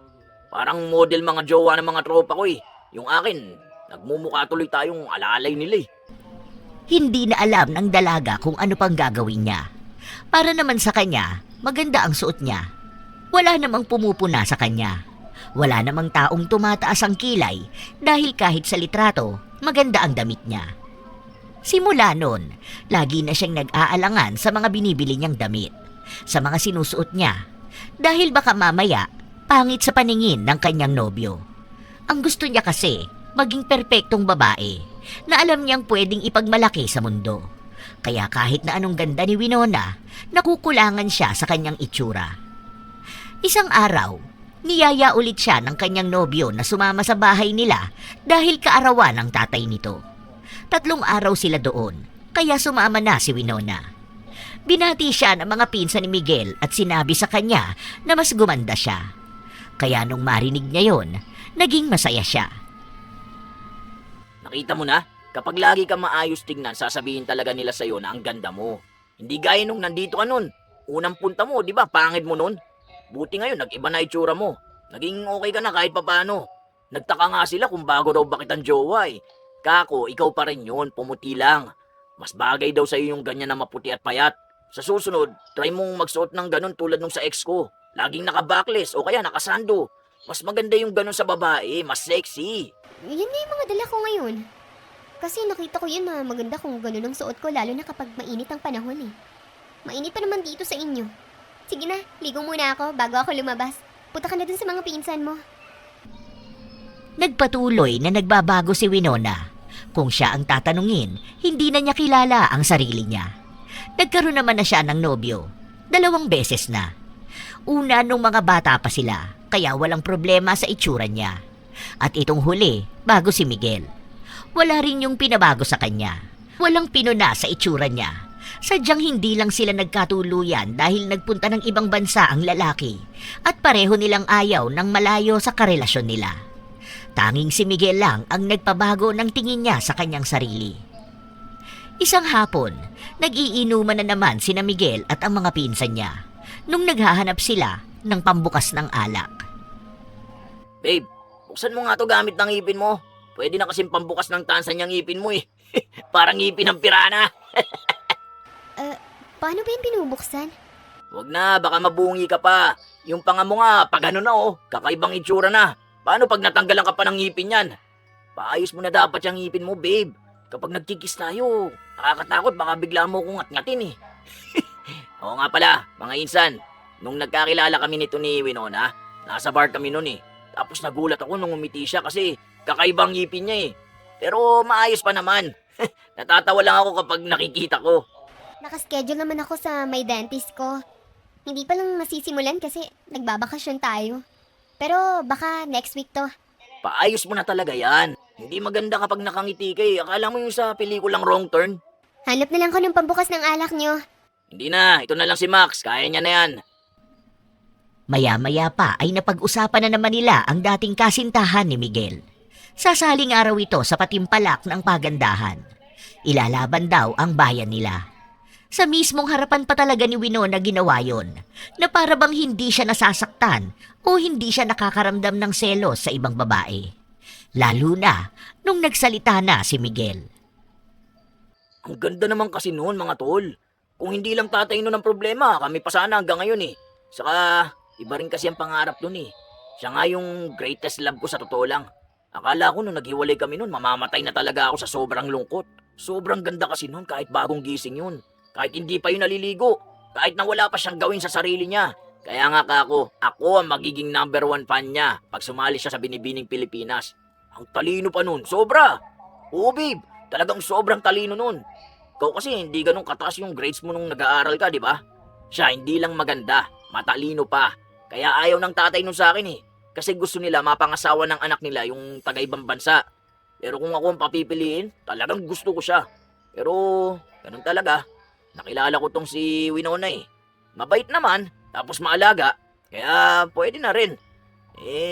Parang model mga jowa ng mga tropa ko eh. Yung akin, nagmumukha tuloy tayong alalay nila eh. Hindi na alam ng dalaga kung ano pang gagawin niya. Para naman sa kanya, maganda ang suot niya. Wala namang pumupuna sa kanya. Wala namang taong tumataas ang kilay dahil kahit sa litrato, maganda ang damit niya. Simula noon, lagi na siyang nag-aalangan sa mga binibili niyang damit, sa mga sinusuot niya, dahil baka mamaya, pangit sa paningin ng kanyang nobyo. Ang gusto niya kasi, maging perpektong babae, na alam niyang pwedeng ipagmalaki sa mundo. Kaya kahit na anong ganda ni Winona, nakukulangan siya sa kanyang itsura. Isang araw, niyaya ulit siya ng kanyang nobyo na sumama sa bahay nila dahil kaarawan ng tatay nito. 3 araw sila doon, kaya sumama na si Winona. Binati siya ng mga pinsan ni Miguel at sinabi sa kanya na mas gumanda siya. Kaya nung marinig niya yon, naging masaya siya. Nakita mo na? Kapag lagi ka maayos tingnan, sasabihin talaga nila sa'yo na ang ganda mo. Hindi gaya nung nandito ka nun. Unang punta mo, di ba? Pangit mo nun. Buti ngayon, nag-iba na itsura mo. Naging okay ka na kahit papano. Nagtaka nga sila kung bago raw bakit ang jowa eh. Kako, ikaw pa rin yun, pumuti lang. Mas bagay daw sa'yo yung ganyan na maputi at payat. Sa susunod, try mong magsuot ng ganun tulad nung sa ex ko. Laging naka-backless o kaya nakasando. Mas maganda yung ganun sa babae, mas sexy. Yan na yung mga dala ko ngayon. Kasi nakita ko yun na maganda kung ganun ang suot ko lalo na kapag mainit ang panahon eh. Mainit pa naman dito sa inyo. Sige na, ligo muna ako bago ako lumabas. Punta ka na dun sa mga pinsan mo. Nagpatuloy na nagbabago si Winona. Kung siya ang tatanungin, hindi na niya kilala ang sarili niya. Nagkaroon naman na siya ng nobyo. 2 beses na. Una nung mga bata pa sila, kaya walang problema sa itsura niya. At itong huli, bago si Miguel. Wala rin yung pinabago sa kanya. Walang pinuna sa itsura niya. Sadyang hindi lang sila nagkatuluyan dahil nagpunta ng ibang bansa ang lalaki at pareho nilang ayaw ng malayo sa karelasyon nila. Tanging si Miguel lang ang nagpabago ng tingin niya sa kanyang sarili. Isang hapon, nag-iinuman na naman sina Miguel at ang mga pinsan niya nung naghahanap sila ng pambukas ng alak. Babe, buksan mo nga to gamit ng ngipin mo. Pwede na kasing pambukas ng tansan niyang ngipin mo eh. Parang ngipin ng pirana. Paano ba yung binubuksan? Wag na, baka mabungi ka pa. Yung panga mo nga, pag ano na oh, kakaibang itsura na. Paano pag natanggalan ka pa ng ngipin yan? Paayos mo na dapat yung ngipin mo, babe. Kapag nagkikis tayo, nakakatakot, baka bigla mo kong ngat-ngatin eh. Oo nga pala, mga insan, nung nagkakilala kami nito ni Winona, nasa bar kami nun eh. Tapos nagulat ako nung umiti siya kasi kakaibang ngipin niya eh. Pero maayos pa naman. Natatawa lang ako kapag nakikita ko. Nakaschedule naman ako sa may dentist ko. Hindi pa lang masisimulan kasi nagbabakasyon tayo. Pero baka next week to. Paayos mo na talaga yan. Hindi maganda kapag nakangiti ka eh. Akala mo yung sa pelikulang Wrong Turn? Hanap na lang ko ng pambukas ng alak nyo. Hindi na, ito na lang si Max. Kaya niya na yan. Maya-maya pa ay napag-usapan na naman nila ang dating kasintahan ni Miguel. Sasaling araw ito sa patimpalak ng pagandahan. Ilalaban daw ang bayan nila. Sa mismong harapan pa talaga ni Winona ginawa yon, na para bang hindi siya nasasaktan o hindi siya nakakaramdam ng selos sa ibang babae. Lalo na nung nagsalita na si Miguel. Ang ganda naman kasi noon mga tol. Kung hindi lang tatay noon ang problema, kami pa sana hanggang ngayon eh. Saka iba rin kasi ang pangarap noon eh. Siya nga yung greatest love ko sa totoo lang. Akala ko nung naghiwalay kami noon, mamamatay na talaga ako sa sobrang lungkot. Sobrang ganda kasi noon kahit bagong gising yun. Kahit hindi pa yun naliligo. Kahit na wala pa siyang gawin sa sarili niya. Kaya nga ako ang magiging #1 fan niya pag sumali siya sa Binibining Pilipinas. Ang talino pa noon, sobra. Oo babe, talagang sobrang talino noon. Ikaw kasi hindi ganun kataas yung grades mo nung nag-aaral ka, di ba? Siya hindi lang maganda, matalino pa. Kaya ayaw ng tatay nun sa akin eh. Kasi gusto nila mapangasawa ng anak nila yung taga-ibang bansa. Pero kung ako ang papipiliin, talagang gusto ko siya. Pero ganun talaga. Nakilala ko tong si Winona eh. Mabait naman, tapos maalaga. Kaya pwede na rin.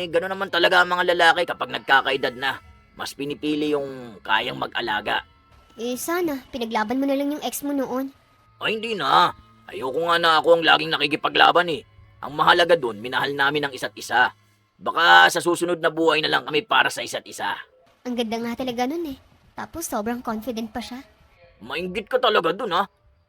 Ganun naman talaga ang mga lalaki kapag nagkakaedad na. Mas pinipili yung kayang mag-alaga. Sana, pinaglaban mo na lang yung ex mo noon. Ay hindi na. Ayoko nga na ako ang laging nakikipaglaban eh. Ang mahalaga dun, minahal namin ang isa't isa. Baka sa susunod na buhay na lang kami para sa isa't isa. Ang ganda nga talaga nun eh. Tapos sobrang confident pa siya. Mainggit ka talaga dun ha.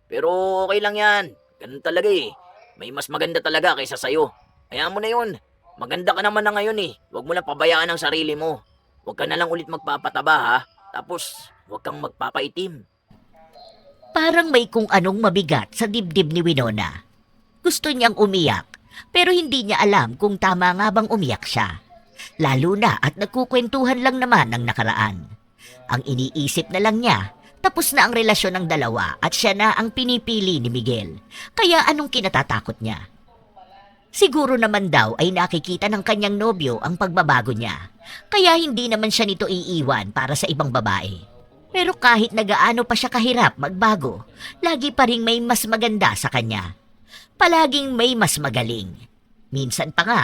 Pero okay lang yan. Ganun talaga eh. May mas maganda talaga kaysa sayo. Hayaan mo na yun. Maganda ka naman na ngayon eh. Huwag mo lang pabayaan ang sarili mo. Huwag ka na lang ulit magpapataba ha. Tapos, huwag kang magpapaitim. Parang may kung anong mabigat sa dibdib ni Winona. Gusto niyang umiyak, pero hindi niya alam kung tama nga bang umiyak siya. Lalo na at nagkukwentuhan lang naman ang nakaraan. Ang iniisip na lang niya, tapos na ang relasyon ng dalawa at siya na ang pinipili ni Miguel. Kaya anong kinatatakot niya? Siguro naman daw ay nakikita ng kanyang nobyo ang pagbabago niya. Kaya hindi naman siya nito iiwan para sa ibang babae. Pero kahit nagaano pa siya kahirap magbago, lagi pa ring may mas maganda sa kanya. Palaging may mas magaling. Minsan pa nga,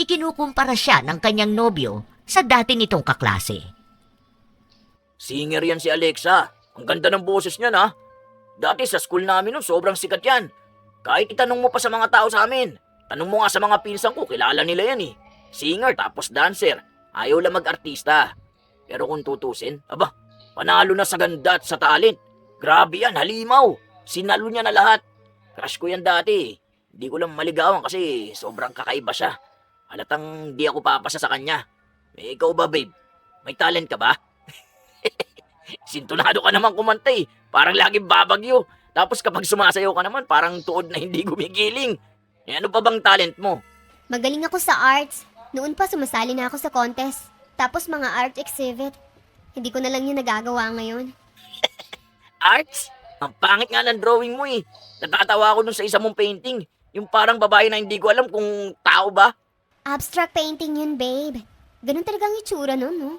ikinukumpara siya ng kanyang nobyo sa dati nitong kaklase. Singer yan si Alexa. Ang ganda ng boses niya na. Dati sa school namin nun, sobrang sikat yan. Kahit itanong mo pa sa mga tao sa amin. Tanong mo nga sa mga pinsan ko, kilala nila yan eh. Singer tapos dancer. Ayaw lang mag-artista. Pero kung tutusin, aba, panalo na sa ganda at sa talent. Grabe yan, halimaw. Sinalo niya na lahat. Crush ko yan dati. Hindi ko lang maligawan kasi sobrang kakaiba siya. Halatang di ako papasa sa kanya. Ikaw ba babe? May talent ka ba? Sintonado ka naman kumanta eh. Parang laging babagyo. Tapos kapag sumasayaw ka naman, parang tuod na hindi gumigiling. Ano pa bang talent mo? Magaling ako sa arts. Noon pa sumasali na ako sa contest. Tapos mga art exhibit. Hindi ko na lang yun nagagawa ngayon. Arts? Ang pangit nga ng drawing mo eh. Natatawa ako dun sa isa mong painting. Yung parang babae na hindi ko alam kung tao ba. Abstract painting yun, babe. Ganun talagang itsura nun, no?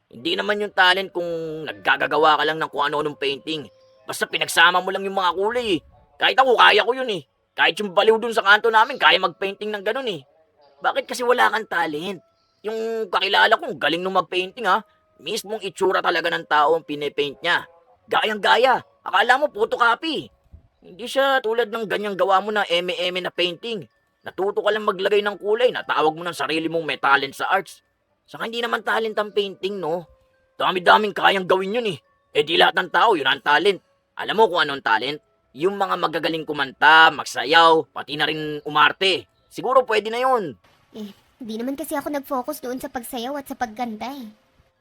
Hindi naman yung talent kung naggagawa ka lang ng kung ano-anong painting. Basta pinagsama mo lang yung mga kulay eh. Kahit ako, kaya ko yun eh. Kahit yung baliw dun sa kanto namin, kaya mag-painting ng ganun eh. Bakit kasi wala kang talent? Yung kakilala kong galing nung mag-painting ha. Mismong itsura talaga ng tao ang pinipaint niya. Gayang-gaya. Akala mo photocopy. Hindi siya tulad ng ganyang gawa mo na eme-eme na painting. Natuto ka lang maglagay ng kulay na tawag mo ng sarili mong may talent sa arts. Saka hindi naman talent ang painting, no? Dami-daming kayang gawin yun eh. Di lahat ng tao yun ang talent. Alam mo kung anong talent? Yung mga magagaling kumanta, magsayaw, pati na rin umarte. Siguro pwede na yun. Hindi naman kasi ako nag-focus doon sa pagsayaw at sa pagganda eh.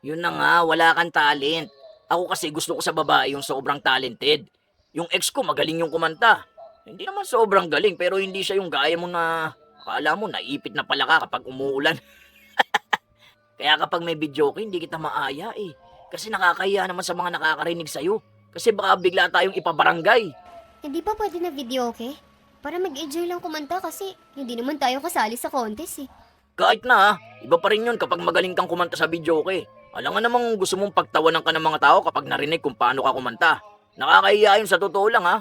Yun na nga, wala kang talent. Ako kasi gusto ko sa babae yung sobrang talented. Yung ex ko magaling yung kumanta. Hindi naman sobrang galing pero hindi siya yung gaya mo na akala mo naipit na pala ka kapag umuulan. Kaya kapag may videoke, hindi kita maaya eh. Kasi nakakahiya naman sa mga nakakarinig sa'yo. Kasi baka bigla tayong ipabarangay. Hindi ba pwede na video, okay? Para mag-enjoy lang kumanta kasi hindi naman tayo kasali sa contest eh. Kahit na, iba pa rin yun kapag magaling kang kumanta sa videoke. Alam nga namang gusto mong pagtawanan ka ng mga tao kapag narinig kung paano ka kumanta. Nakakahiya yun sa totoo lang ha.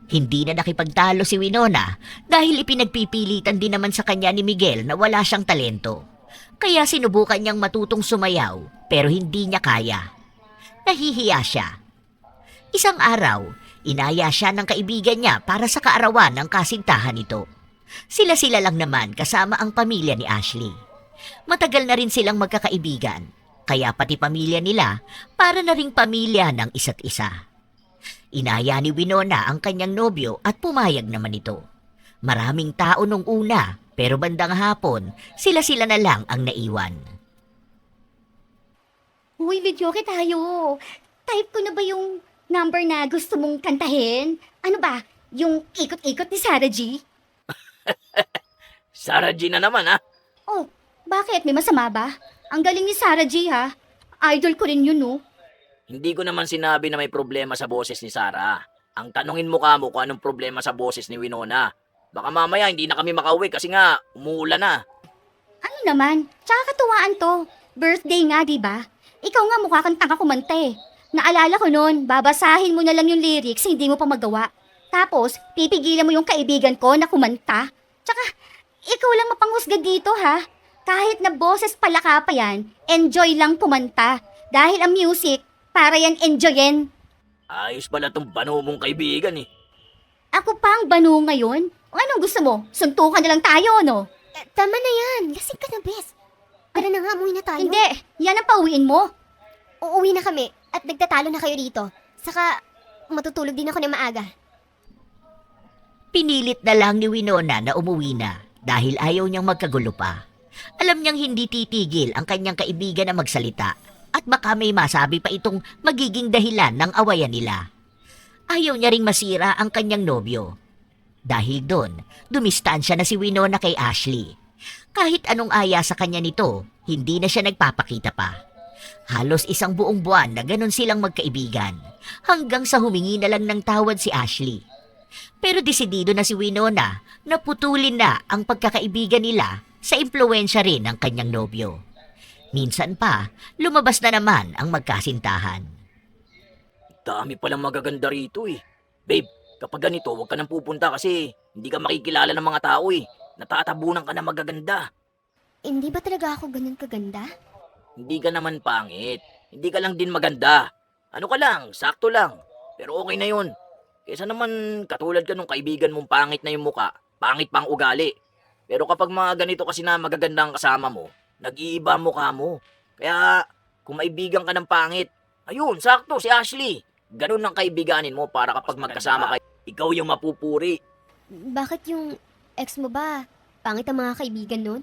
Hindi na nakipagtalo si Winona dahil ipinagpipilitan din naman sa kanya ni Miguel na wala siyang talento. Kaya sinubukan niyang matutong sumayaw pero hindi niya kaya. Nahihiya siya. Isang araw, inaya siya ng kaibigan niya para sa kaarawan ng kasintahan nito. Sila-sila lang naman kasama ang pamilya ni Ashley. Matagal na rin silang magkakaibigan, kaya pati pamilya nila para na ring pamilya ng isa't isa. Inaya ni Winona ang kanyang nobyo at pumayag naman ito. Maraming tao nung una, pero bandang hapon, sila-sila na lang ang naiwan. Uy, videoke tayo. Type ko na ba yung number na gusto mong kantahin? Ano ba? Yung ikot-ikot ni Sarah G? Sarah G na naman ha. Oh, bakit? May masama ba? Ang galing ni Sarah G, ha? Idol ko rin yun, no? Hindi ko naman sinabi na may problema sa boses ni Sarah. Ang tanungin mo kamo kung anong problema sa boses ni Winona. Baka mamaya hindi na kami makauwi kasi nga umuulan na. Ano naman? Tsaka katuwaan to. Birthday nga, di ba? Ikaw nga mukha kang tanga kumanta eh. Naalala ko noon, babasahin mo na lang yung lyrics, hindi mo pa magawa. Tapos, pipigilan mo yung kaibigan ko na kumanta. Tsaka, ikaw lang mapanghusga dito ha. Kahit na boses palaka pa yan, enjoy lang kumanta. Dahil ang music, para yan enjoyin. Ayos pala tong bano mong kaibigan eh. Ako pa ang banu ngayon? O anong gusto mo? Suntukan na lang tayo, no? Tama na yan. Lasing ka na, bes. Tara na nga, umuwi na tayo. Hindi, yan ang pauwiin mo. Uuwi na kami at nagtatalo na kayo dito. Saka, matutulog din ako na maaga. Pinilit na lang ni Winona na umuwi na dahil ayaw niyang magkagulo pa. Alam niyang hindi titigil ang kanyang kaibigan na magsalita at baka may masabi pa itong magiging dahilan ng awayan nila. Ayaw niya ring masira ang kanyang nobyo. Dahil doon, dumistansya na si Winona kay Ashley. Kahit anong aya sa kanya nito, hindi na siya nagpapakita pa. Halos isang buong buwan na ganun silang magkaibigan hanggang sa humingi na lang ng tawad si Ashley. Pero desidido na si Winona na putulin na ang pagkakaibigan nila sa impluwensya rin ng kanyang nobyo. Minsan pa, lumabas na naman ang magkasintahan. Dami palang magaganda rito eh. Babe, kapag ganito, huwag ka nang pupunta kasi hindi ka makikilala ng mga tao eh. Natatabunan ka na magaganda. Hindi ba talaga ako ganun kaganda? Hindi ka naman pangit. Hindi ka lang din maganda. Ano ka lang, sakto lang. Pero okay na yun. Kesa naman katulad ka nung kaibigan mong pangit na yung muka, pangit pang ugali. Pero kapag mga ganito kasi na magaganda ang kasama mo, nag-iiba ang mukha mo. Kaya kung maibigan ka ng pangit, ayun, sakto si Ashley. Ganun ang kaibiganin mo para kapag magkasama kayo, ikaw yung mapupuri. Bakit yung ex mo ba? Pangit ang mga kaibigan nun?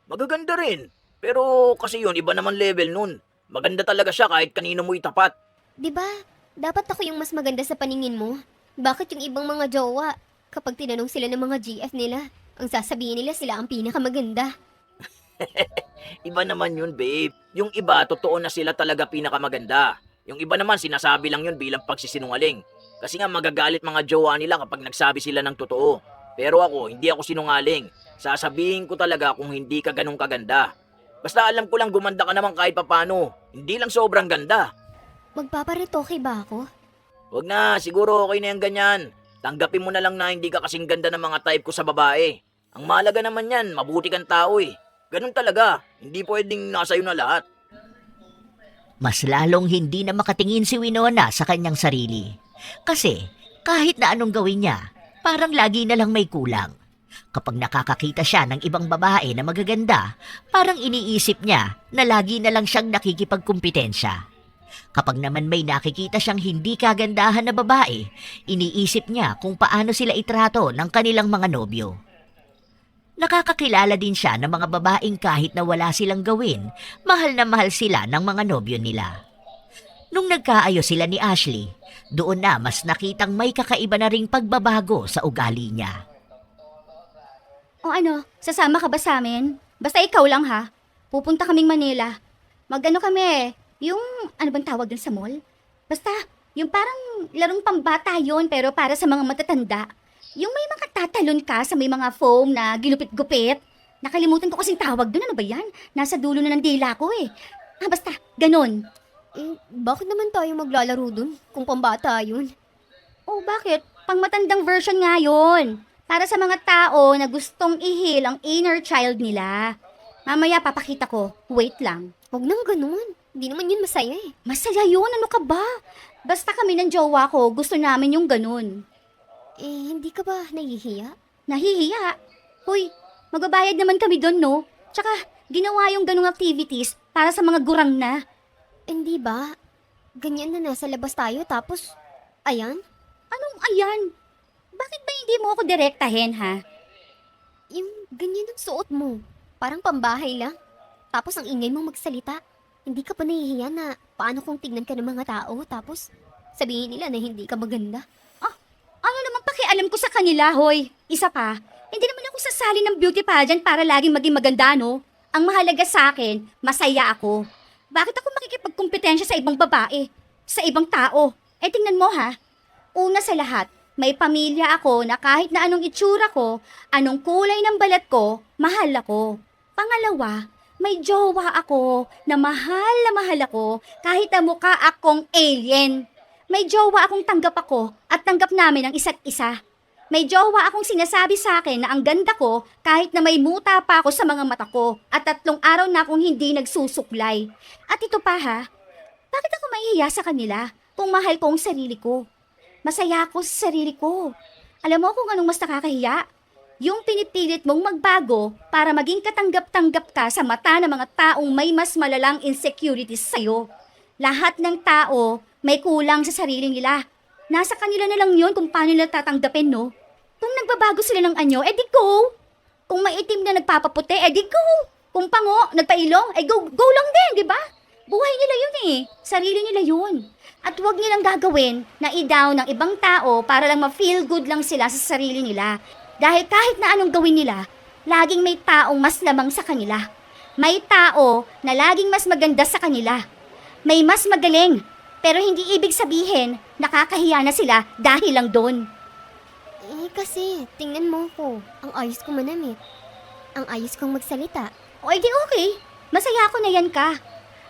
Magaganda rin. Pero kasi yun, iba naman level nun. Maganda talaga siya kahit kanino mo itapat. Diba? Dapat ako yung mas maganda sa paningin mo. Bakit yung ibang mga jowa, kapag tinanong sila ng mga GF nila, ang sasabihin nila sila ang pinakamaganda? Iba naman yun, babe. Yung iba, totoo na sila talaga pinakamaganda. Yung iba naman, sinasabi lang yun bilang pagsisinungaling. Kasi nga magagalit mga jowa nila kapag nagsabi sila ng totoo. Pero ako, hindi ako sinungaling. Sasabihin ko talaga kung hindi ka ganun kaganda. Basta alam ko lang gumanda ka naman kahit papano. Hindi lang sobrang ganda. Magpaparetoke ba ako? Huwag na, siguro okay na yung ganyan. Tanggapin mo na lang na hindi ka kasing ganda ng mga type ko sa babae. Ang mahalaga naman yan, mabuti kang tao eh. Ganun talaga, hindi pwedeng nasa iyo na lahat. Mas lalong hindi na makatingin si Winona sa kanyang sarili. Kasi kahit na anong gawin niya, parang lagi na lang may kulang. Kapag nakakakita siya ng ibang babae na magaganda, parang iniisip niya na lagi na lang siyang nakikipagkumpetensya. Kapag naman may nakikita siyang hindi kagandahan na babae, iniisip niya kung paano sila itrato ng kanilang mga nobyo. Nakakakilala din siya ng mga babaeng kahit na wala silang gawin, mahal na mahal sila ng mga nobyo nila. Nung nagkaayos sila ni Ashley, doon na mas nakitang may kakaiba na ring pagbabago sa ugali niya. O ano, sasama ka ba sa amin? Basta ikaw lang ha. Pupunta kaming Manila. Mag-ano kami, yung ano bang tawag dun sa mall? Basta, yung parang larong pambata yun pero para sa mga matatanda. Yung may mga tatalon ka sa may mga foam na ginupit-gupit. Nakalimutan ko kasing tawag dun, ano ba yan? Nasa dulo na ng dila ko eh. Basta, ganun. Bakit naman tayo maglalaro dun kung pambata yun? Oh, bakit? Pang matandang version nga yun. Para sa mga tao na gustong ihil ang inner child nila. Mamaya papakita ko. Wait lang. Huwag nang ganun. Hindi naman yun masaya eh. Masaya yun, ano ka ba? Basta kami ng jowa ko, gusto namin yung ganun. Hindi ka ba nahihiya? Nahihiya. Hoy, magbabayad naman kami doon, no? Tsaka, ginawa yung ganung activities para sa mga gurang na. Hindi ba? Ganyan na nasa labas tayo tapos, ayan, Anong ayan? Bakit ba hindi mo ako direktahin, ha? yung ganyan ang suot mo. Parang pambahay lang. Tapos ang ingay mong magsalita. Hindi ka pa nahihiya na paano kung tignan ka ng mga tao tapos sabihin nila na hindi ka maganda. Ano naman pakialam ko sa kanila, hoy? Isa pa, hindi naman ako sasali ng beauty pageant para laging maging maganda, no? Ang mahalaga sa akin, masaya ako. Bakit ako makikipagkumpetensya sa ibang babae? Sa ibang tao? Tingnan mo ha. Una sa lahat, may pamilya ako na kahit na anong itsura ko, anong kulay ng balat ko, mahal ako. Pangalawa, may jowa ako na mahal ako kahit na mukha akong alien. May jowa akong tanggap ako at tanggap namin ang isa't isa. May jowa akong sinasabi sa akin na ang ganda ko kahit na may muta pa ako sa mga mata ko at 3 araw na akong hindi nagsusuklay. At ito pa ha, bakit ako mahihiya sa kanila kung mahal ko ang sarili ko? Masaya ako sa sarili ko. Alam mo kung anong mas nakakahiya? Yung pinipilit mong magbago para maging katanggap-tanggap ka sa mata ng mga taong may mas malalang insecurities sa'yo. Lahat ng tao may kulang sa sarili nila. Nasa kanila na lang yun kung paano nila tatanggapin, no? Kung nagbabago sila ng anyo, di go! Kung maitim na nagpapaputi, di go! Kung pango, nagpailong, go lang din, di ba? Buhay nila yun eh. Sarili nila yun. At huwag nilang gagawin na i-down ng ibang tao para lang ma-feel good lang sila sa sarili nila. Dahil kahit na anong gawin nila, laging may taong mas lamang sa kanila. May tao na laging mas maganda sa kanila. May mas magaling, pero hindi ibig sabihin nakakahiya na sila dahil lang doon. Kasi, tingnan mo ko. Ang ayos kong manamit. Ang ayos kong magsalita. O di okay, masaya ako na yan ka.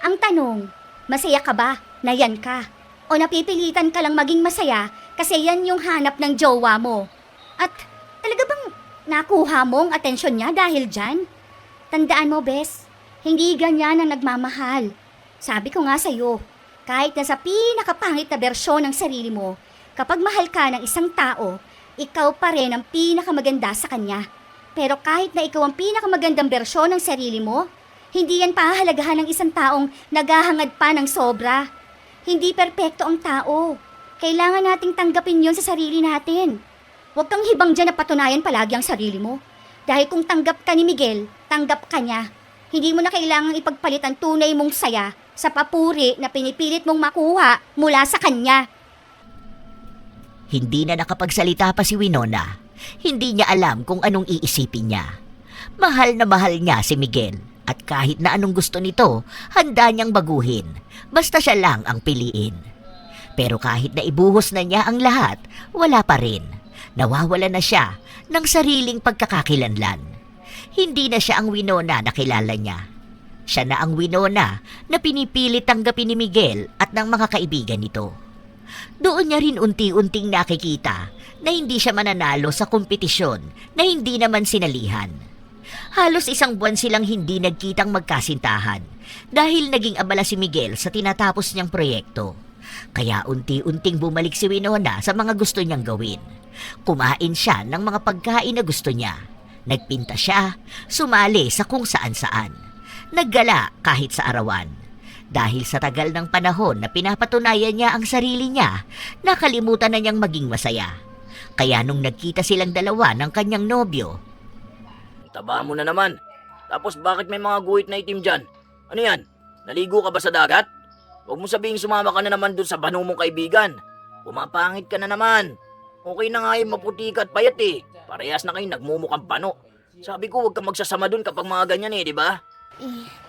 Ang tanong, masaya ka ba na yan ka? O napipilitan ka lang maging masaya kasi yan yung hanap ng jowa mo? At talaga bang nakuha mo ang atensyon niya dahil dyan? Tandaan mo, Bes, hindi ganyan ang nagmamahal. Sabi ko nga sa'yo, kahit na sa pinakapangit na bersyon ng sarili mo, kapag mahal ka ng isang tao, ikaw pa rin ang pinakamaganda sa kanya. Pero kahit na ikaw ang pinakamagandang bersyon ng sarili mo, hindi yan pahahalagahan ng isang taong naghahangad pa ng sobra. Hindi perpekto ang tao. Kailangan nating tanggapin yon sa sarili natin. Huwag kang hibang dyan na patunayan palagi ang sarili mo. Dahil kung tanggap ka ni Miguel, tanggap ka niya. Hindi mo na kailangang ipagpalit ang tunay mong saya sa papuri na pinipilit mong makuha mula sa kanya. Hindi na nakapagsalita pa si Winona. Hindi niya alam kung anong iisipin niya. Mahal na mahal niya si Miguel at kahit na anong gusto nito, handa niyang baguhin. Basta siya lang ang piliin. Pero kahit na ibuhos na niya ang lahat, wala pa rin. Nawawala na siya ng sariling pagkakakilanlan. Hindi na siya ang Winona na kilala niya. Siya na ang Winona na pinipilit tanggapin ni Miguel at ng mga kaibigan nito. Doon niya rin unti-unting nakikita na hindi siya mananalo sa kompetisyon na hindi naman sinalihan. Halos 1 buwan silang hindi nagkitang magkasintahan dahil naging abala si Miguel sa tinatapos niyang proyekto. Kaya unti-unting bumalik si Winona sa mga gusto niyang gawin. Kumain siya ng mga pagkain na gusto niya. Nagpinta siya, sumali sa kung saan-saan. Naggala kahit sa arawan. Dahil sa tagal ng panahon na pinapatunayan niya ang sarili niya, nakalimutan na niyang maging masaya. Kaya nung nagkita silang dalawa ng kanyang nobyo, Taba mo na naman. Tapos bakit may mga guhit na itim dyan? Ano yan? Naligo ka ba sa dagat? Huwag mo sabihing sumama ka na naman dun sa bano mong kaibigan. Pumapangit ka na naman. Okay na nga yung maputi ka at payat eh. Parehas na kayo nagmumukhang pano. Sabi ko huwag ka magsasama dun kapag mga ganyan eh, di ba?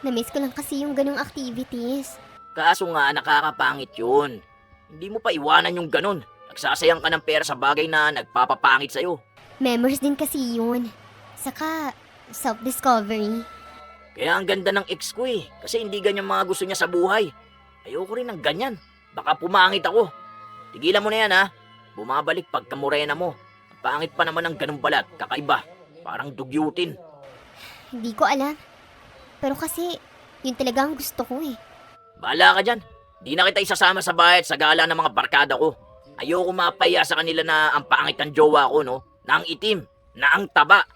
Namiss ko lang kasi yung ganong activities. Kaso nga nakakapangit yun. Hindi mo pa iwanan yung ganun. Nagsasayang ka ng pera sa bagay na nagpapapangit sa'yo. Memories din kasi yun. Saka, self-discovery. Kaya ang ganda ng ex ko eh. Kasi hindi ganyan mga gusto niya sa buhay. Ayoko rin ng ganyan. Baka pumangit ako. Tigilan mo na yan ha. Bumabalik pagka morena mo. Ang pangit pa naman ng ganung balat. Kakaiba. Parang dugyutin. Hindi ko alam. Pero kasi, yun talaga ang gusto ko eh. Bahala ka dyan. Di na kita isasama sa bahay at sa gala ng mga barkada ko. Ayoko mapaya sa kanila na ang pangit ng jowa ko, no? Na ang itim. Na ang taba.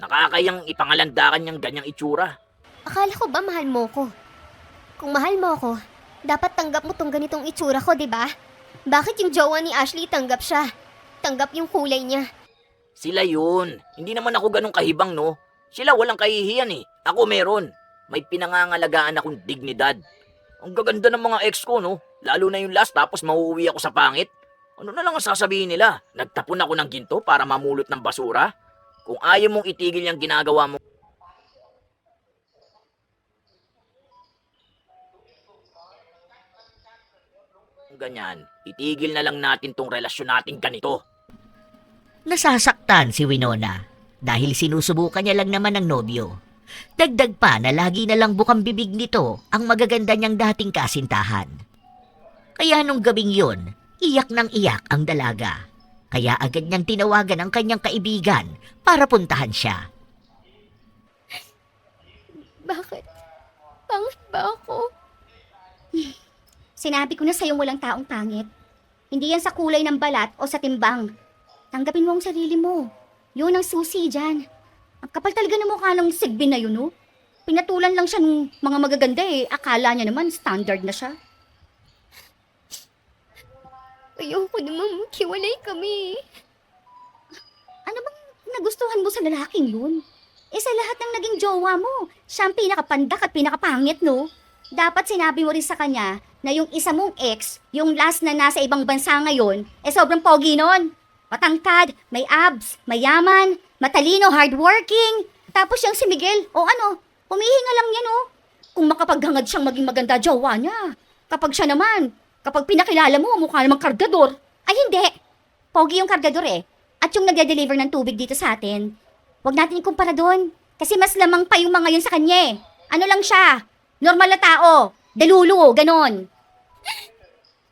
Nakakayang ipangalandakan niyang ganyang itsura. Akala ko ba mahal mo ko? Kung mahal mo ko, dapat tanggap mo tong ganitong itsura ko, di ba? Bakit yung jowa ni Ashley tanggap siya? Tanggap yung kulay niya. Sila yun. Hindi naman ako ganun kahibang, no? Sila walang kahihiyan eh. Ako meron. May pinangangalagaan akong dignidad. Ang gaganda ng mga ex ko, no? Lalo na yung last tapos mauuwi ako sa pangit. Ano na lang ang sasabihin nila? Nagtapon ako ng ginto para mamulot ng basura? Kung ayaw mong itigil yung ginagawa mo, ganyan, itigil na lang natin tong relasyon natin ganito. Nasasaktan si Winona dahil sinusubukan niya lang naman ng nobyo. Dagdag pa na lagi na lang bukang bibig nito ang magaganda niyang dating kasintahan. Kaya nung gabing yun, iyak ng iyak ang dalaga. Kaya agad niyang tinawagan ang kanyang kaibigan para puntahan siya. Bakit? Pangit ba ako? Sinabi ko na sa'yo walang taong pangit. Hindi yan sa kulay ng balat o sa timbang. Tanggapin mo ang sarili mo. Yun ang susi dyan. Ang kapal talaga ng mukha ng sigbin na yun, no? Pinatulan lang siya ng mga magaganda eh. Akala niya naman standard na siya. Ayoko naman maghiwalay kami. Ano bang nagustuhan mo sa lalaking yun? Sa lahat ng naging jowa mo, siya ang pinakapandak at pinakapangit, no? Dapat sinabi mo rin sa kanya na yung isa mong ex, yung last na nasa ibang bansa ngayon, sobrang pogi nun. Matangkad, may abs, mayaman, matalino, hardworking. Tapos yung si Miguel, humihinga lang yan, Kung makapaghangad siyang maging maganda jowa niya. Kapag pinakilala mo, mukha namang kargador. Ay hindi, pogi yung kargador eh. At yung nagde-deliver ng tubig dito sa atin, huwag natin ikumpara doon. Kasi mas lamang pa yung mga yun sa kanya eh. Ano lang siya, normal na tao, dalulu, ganon.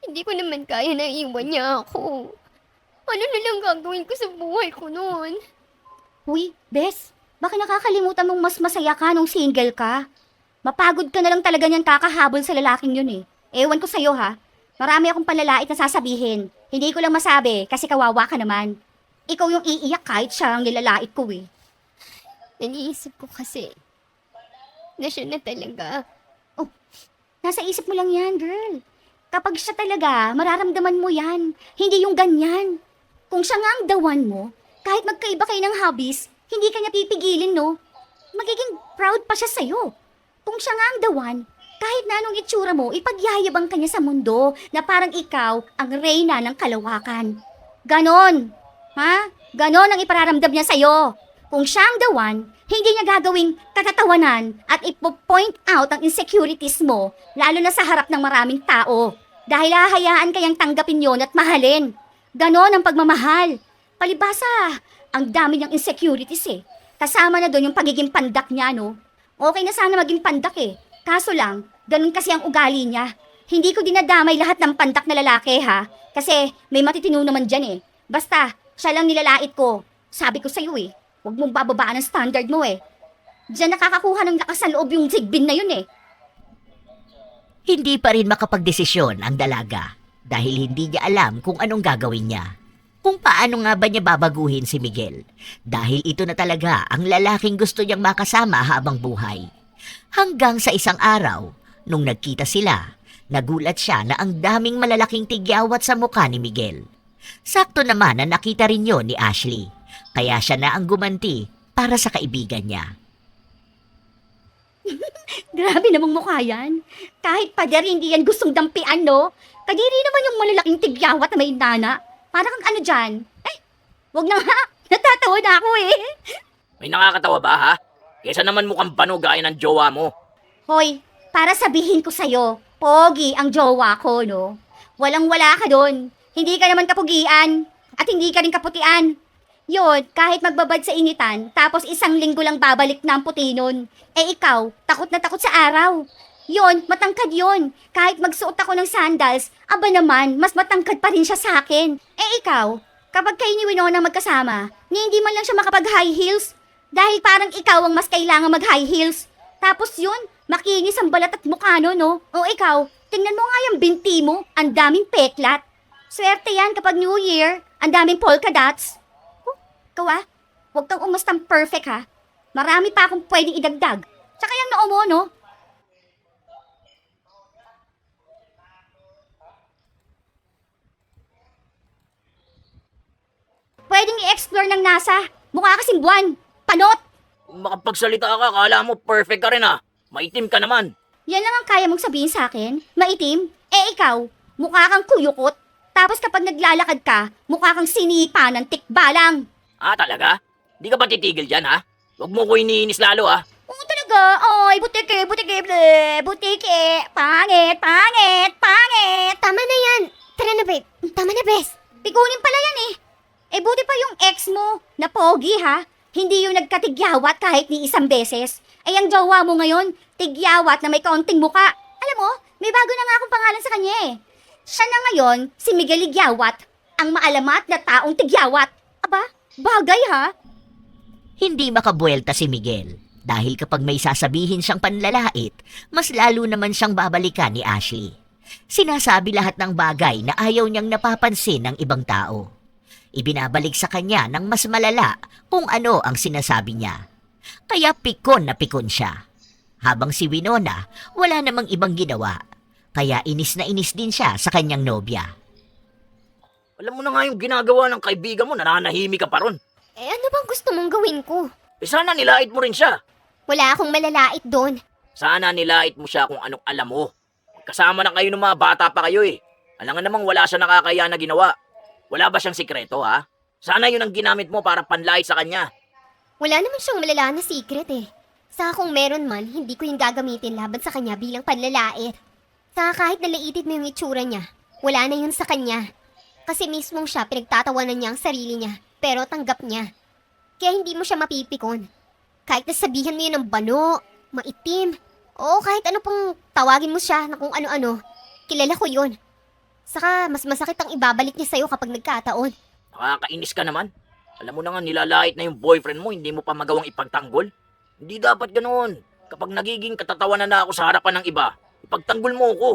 Hindi ko naman kaya na iwan niya ako. Ano na lang gagawin ko sa buhay ko noon? Uy, Bes, baka nakakalimutan mong mas masaya ka nung single ka. Mapagod ka na lang talaga niyan kakahabol sa lalaking yun eh. Ewan ko sa'yo ha. Marami akong panlalait na sasabihin. Hindi ko lang masabi kasi kawawa ka naman. Ikaw yung iiyak kahit siya ang nilalait ko eh. Naniisip ko kasi na siya na talaga. Nasa isip mo lang yan, girl. Kapag siya talaga, mararamdaman mo yan. Hindi yung ganyan. Kung siya nga ang dawan mo, kahit magkaiba kayo ng hobbies, hindi ka niya pipigilin, no? Magiging proud pa siya sa'yo. Kung siya nga ang dawan, kahit na anong itsura mo, ipagyayabang ka niya sa mundo na parang ikaw ang reyna ng kalawakan. Ganon. Ha? Ganon ang ipararamdam niya sa'yo. Kung siya ang dawan, hindi niya gagawing katatawanan at ipo-point out ang insecurities mo, lalo na sa harap ng maraming tao. Dahil hahayaan kayang tanggapin yon at mahalin. Ganon ang pagmamahal. Palibasa, ang dami niyang insecurities eh. Kasama na doon yung pagiging pandak niya, no? Okay na sana maging pandak eh. Kaso lang, ganun kasi ang ugali niya. Hindi ko dinadamay lahat ng pandak na lalaki ha. Kasi may matitino naman dyan eh. Basta, siya lang nilalait ko. Sabi ko sa'yo eh. Huwag mong bababaan ang standard mo eh. Diyan nakakakuha ng lakas sa loob yung sigbin na yun eh. Hindi pa rin makapagdesisyon ang dalaga dahil hindi niya alam kung anong gagawin niya. Kung paano nga ba niya babaguhin si Miguel dahil ito na talaga ang lalaking gusto niyang makasama habang buhay. Hanggang sa isang araw, nung nagkita sila, nagulat siya na ang daming malalaking tigyawat sa mukha ni Miguel. Sakto naman na nakita rin yon ni Ashley. Kaya siya na ang gumanti para sa kaibigan niya. Grabe namang mukha yan. Kahit pader hindi yan gustong dampian, no? Kadiri naman yung malalaking tigyawat na may nana. Parang kang ano dyan. Wag na nga. Natatawa na ako eh. May nakakatawa ba ha? Kesa naman mukhang bano gaya ng jowa mo. Hoy, para sabihin ko sa'yo, pogi ang jowa ko, no? Walang-wala ka doon. Hindi ka naman kapugian. At hindi ka rin kaputian. Yun, kahit magbabad sa initan, tapos isang linggo lang babalik na ang puti nun. Ikaw, takot na takot sa araw. Yun, matangkad yun. Kahit magsuot ako ng sandals, aba naman, mas matangkad pa rin siya sa akin. Ikaw, kapag kayo ni Winona magkasama, hindi man lang siya makapag-high heels. Dahil parang ikaw ang mas kailangan mag-high heels. Tapos yun, makinis ang balat at mukha no, no? O ikaw, tingnan mo nga yung binti mo, ang daming peklat. Swerte yan kapag New Year, ang daming polka dots. Ikaw huwag kang umustang perfect ha. Marami pa akong pwedeng idagdag. Tsaka yung noo mo, no? Pwedeng i-explore ng NASA. Mukha kasing buwan. Panot! Kung makapagsalita ka, kala mo perfect ka rin ah. Maitim ka naman. Yan lang ang kaya mong sabihin sa akin? Maitim? Eh ikaw, mukha kang kuyukot. Tapos kapag naglalakad ka, mukha kang sinipa ng tikbalang. Ah, talaga? Di ka ba titigil dyan ha? Huwag mo ko iniinis lalo ah. Oo talaga. Ay, butike, pangit, pangit, pangit. Tama na yan. Tara na, babe. Tama na, bes. Pikunin pala yan eh. Eh buti pa yung ex mo, na pogi ha. Hindi yung nagkatigyawat kahit ni isang beses. Eh ang jowa mo ngayon, tigyawat na may kaunting muka. Alam mo, may bago na nga akong pangalan sa kanya eh. Siya na ngayon, si Miguel Igyawat, ang maalamat na taong tigyawat. Aba, bagay ha. Hindi makabuelta si Miguel dahil kapag may sasabihin siyang panlalait, mas lalo naman siyang babalikan ni Ashley. Sinasabi lahat ng bagay na ayaw niyang napapansin ng ibang tao. Ibinabalik sa kanya ng mas malala kung ano ang sinasabi niya. Kaya pikon na pikon siya. Habang si Winona, wala namang ibang ginawa. Kaya inis na inis din siya sa kanyang nobya. Alam mo na nga yung ginagawa ng kaibigan mo, nananahimik ka pa ron. Eh, ano bang gusto mong gawin ko? Eh sana nilait mo rin siya. Wala akong malalait doon. Sana nilait mo siya kung anong alam mo. Kasama na kayo ng mga bata pa kayo eh. Alam nga namang wala siya nakakaya na ginawa. Wala ba siyang sikreto ha? Sana yun ang ginamit mo para panlait sa kanya. Wala naman siyang malala na secret eh. Saka kung meron man, hindi ko yung gagamitin laban sa kanya bilang panlalait. Saka kahit nalaitin mo yung itsura niya, wala na yun sa kanya. Kasi mismong siya, pinagtatawanan niya ang sarili niya, pero tanggap niya. Kaya hindi mo siya mapipikon. Kahit nasabihan mo yun ng bano, maitim, o kahit ano pang tawagin mo siya na kung ano-ano, kilala ko yun. Saka mas masakit ang ibabalik niya sa'yo kapag nagkataon. Nakakainis ka naman. Alam mo na nga nilalait na yung boyfriend mo, hindi mo pa magawang ipagtanggol. Hindi dapat ganoon. Kapag nagiging katatawanan na ako sa harapan ng iba, ipagtanggol mo ko.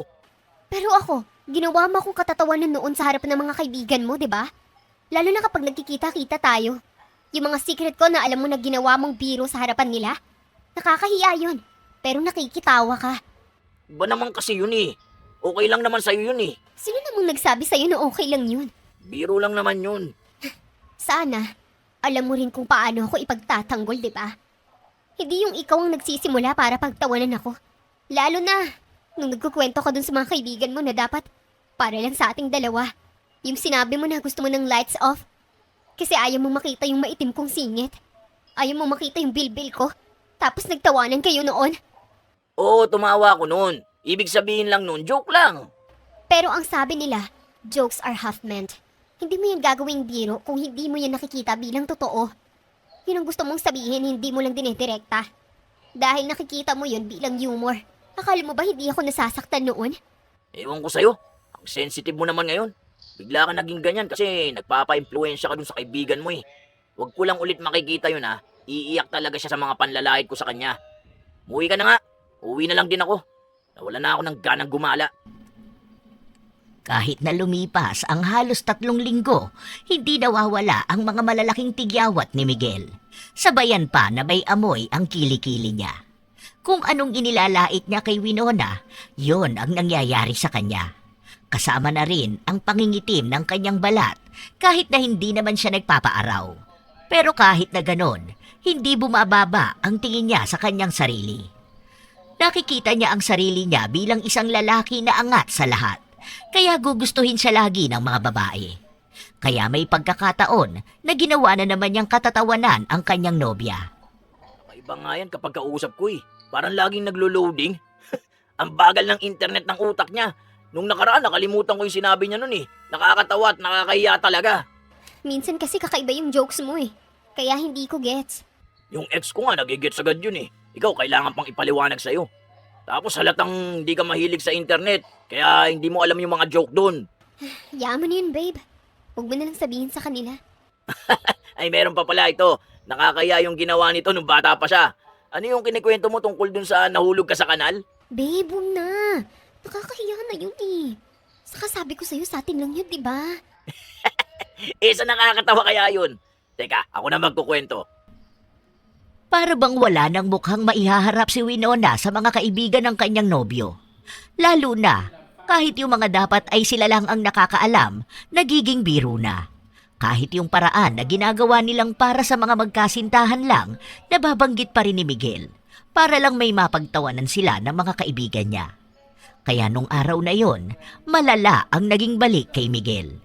Pero ako, ginawa mo akong katatawanan noon sa harapan ng mga kaibigan mo, di ba? Lalo na kapag nagkikita-kita tayo. Yung mga secret ko na alam mo na ginawa mong biro sa harapan nila. Nakakahiya yun. Pero nakikitawa ka. Iba naman kasi yun eh. Okay lang naman sa'yo yun eh. Sino namang nagsabi sa'yo na okay lang yun? Biro lang naman yun. Sana, alam mo rin kung paano ako ipagtatanggol, di ba? Hindi yung ikaw ang nagsisimula para pagtawanan ako. Lalo na, nung nagkukwento ka dun sa mga kaibigan mo na dapat para lang sa ating dalawa. Yung sinabi mo na gusto mo ng lights off. Kasi ayaw mo makita yung maitim kong singit. Ayaw mo makita yung bilbil ko. Tapos nagtawanan kayo noon. Oo, tumawa ako noon. Ibig sabihin lang noon, joke lang. Pero ang sabi nila, jokes are half meant. Hindi mo yan gagawing biro kung hindi mo yan nakikita bilang totoo. Yun ang gusto mong sabihin, hindi mo lang dinidirekta. Dahil nakikita mo yun bilang humor. Akala mo ba hindi ako nasasaktan noon? Ewan ko sa'yo. Ang sensitive mo naman ngayon. Bigla ka naging ganyan kasi nagpapa-impluensya ka dun sa kaibigan mo eh. Huwag ko lang ulit makikita yun ha. Iiyak talaga siya sa mga panlalait ko sa kanya. Umuwi ka na nga. Uwi na lang din ako. Nawala na ako ng ganang gumala. Kahit na lumipas ang halos 3 linggo, hindi nawawala ang mga malalaking tigyawat ni Miguel. Sabayan pa na may amoy ang kilikili niya. Kung anong inilalait niya kay Winona, yon ang nangyayari sa kanya. Kasama na rin ang pangingitim ng kanyang balat kahit na hindi naman siya nagpapaaraw. Pero kahit na ganon, hindi bumababa ang tingin niya sa kanyang sarili. Nakikita niya ang sarili niya bilang isang lalaki na angat sa lahat. Kaya gugustuhin siya lagi ng mga babae. Kaya may pagkakataon na ginawa na naman niyang katatawanan ang kanyang nobya. Iba nga yan kapag kausap ko eh. Parang laging naglo-loading. Ang bagal ng internet ng utak niya. Nung nakaraan, nakalimutan ko yung sinabi niya nun eh. Nakakatawa at nakakahiya talaga. Minsan kasi kakaiba yung jokes mo eh. Kaya hindi ko gets. Yung ex ko nga, nagigets agad yun eh. Ikaw, kailangan pang ipaliwanag sa'yo. Tapos halatang hindi ka mahilig sa internet, kaya hindi mo alam yung mga joke doon. Hayaan mo na yun, babe. Huwag mo na lang sabihin sa kanila. Ay, meron pa pala ito. Nakakaya yung ginawa nito nung bata pa siya. Ano yung kinikwento mo tungkol dun sa nahulog ka sa kanal? Babe, huwag na. Nakakahiya na yun eh. Saka sabi ko sa'yo, sa atin lang yun, di ba? Sa nakakatawa kaya yun? Teka, ako na magkukwento. Para bang wala nang mukhang maihaharap si Winona sa mga kaibigan ng kanyang nobyo. Lalo na, kahit yung mga dapat ay sila lang ang nakakaalam, nagiging biro na. Kahit yung paraan na ginagawa nilang para sa mga magkasintahan lang, nababanggit pa rin ni Miguel, para lang may mapagtawanan sila ng mga kaibigan niya. Kaya nung araw na yon, malala ang naging balik kay Miguel.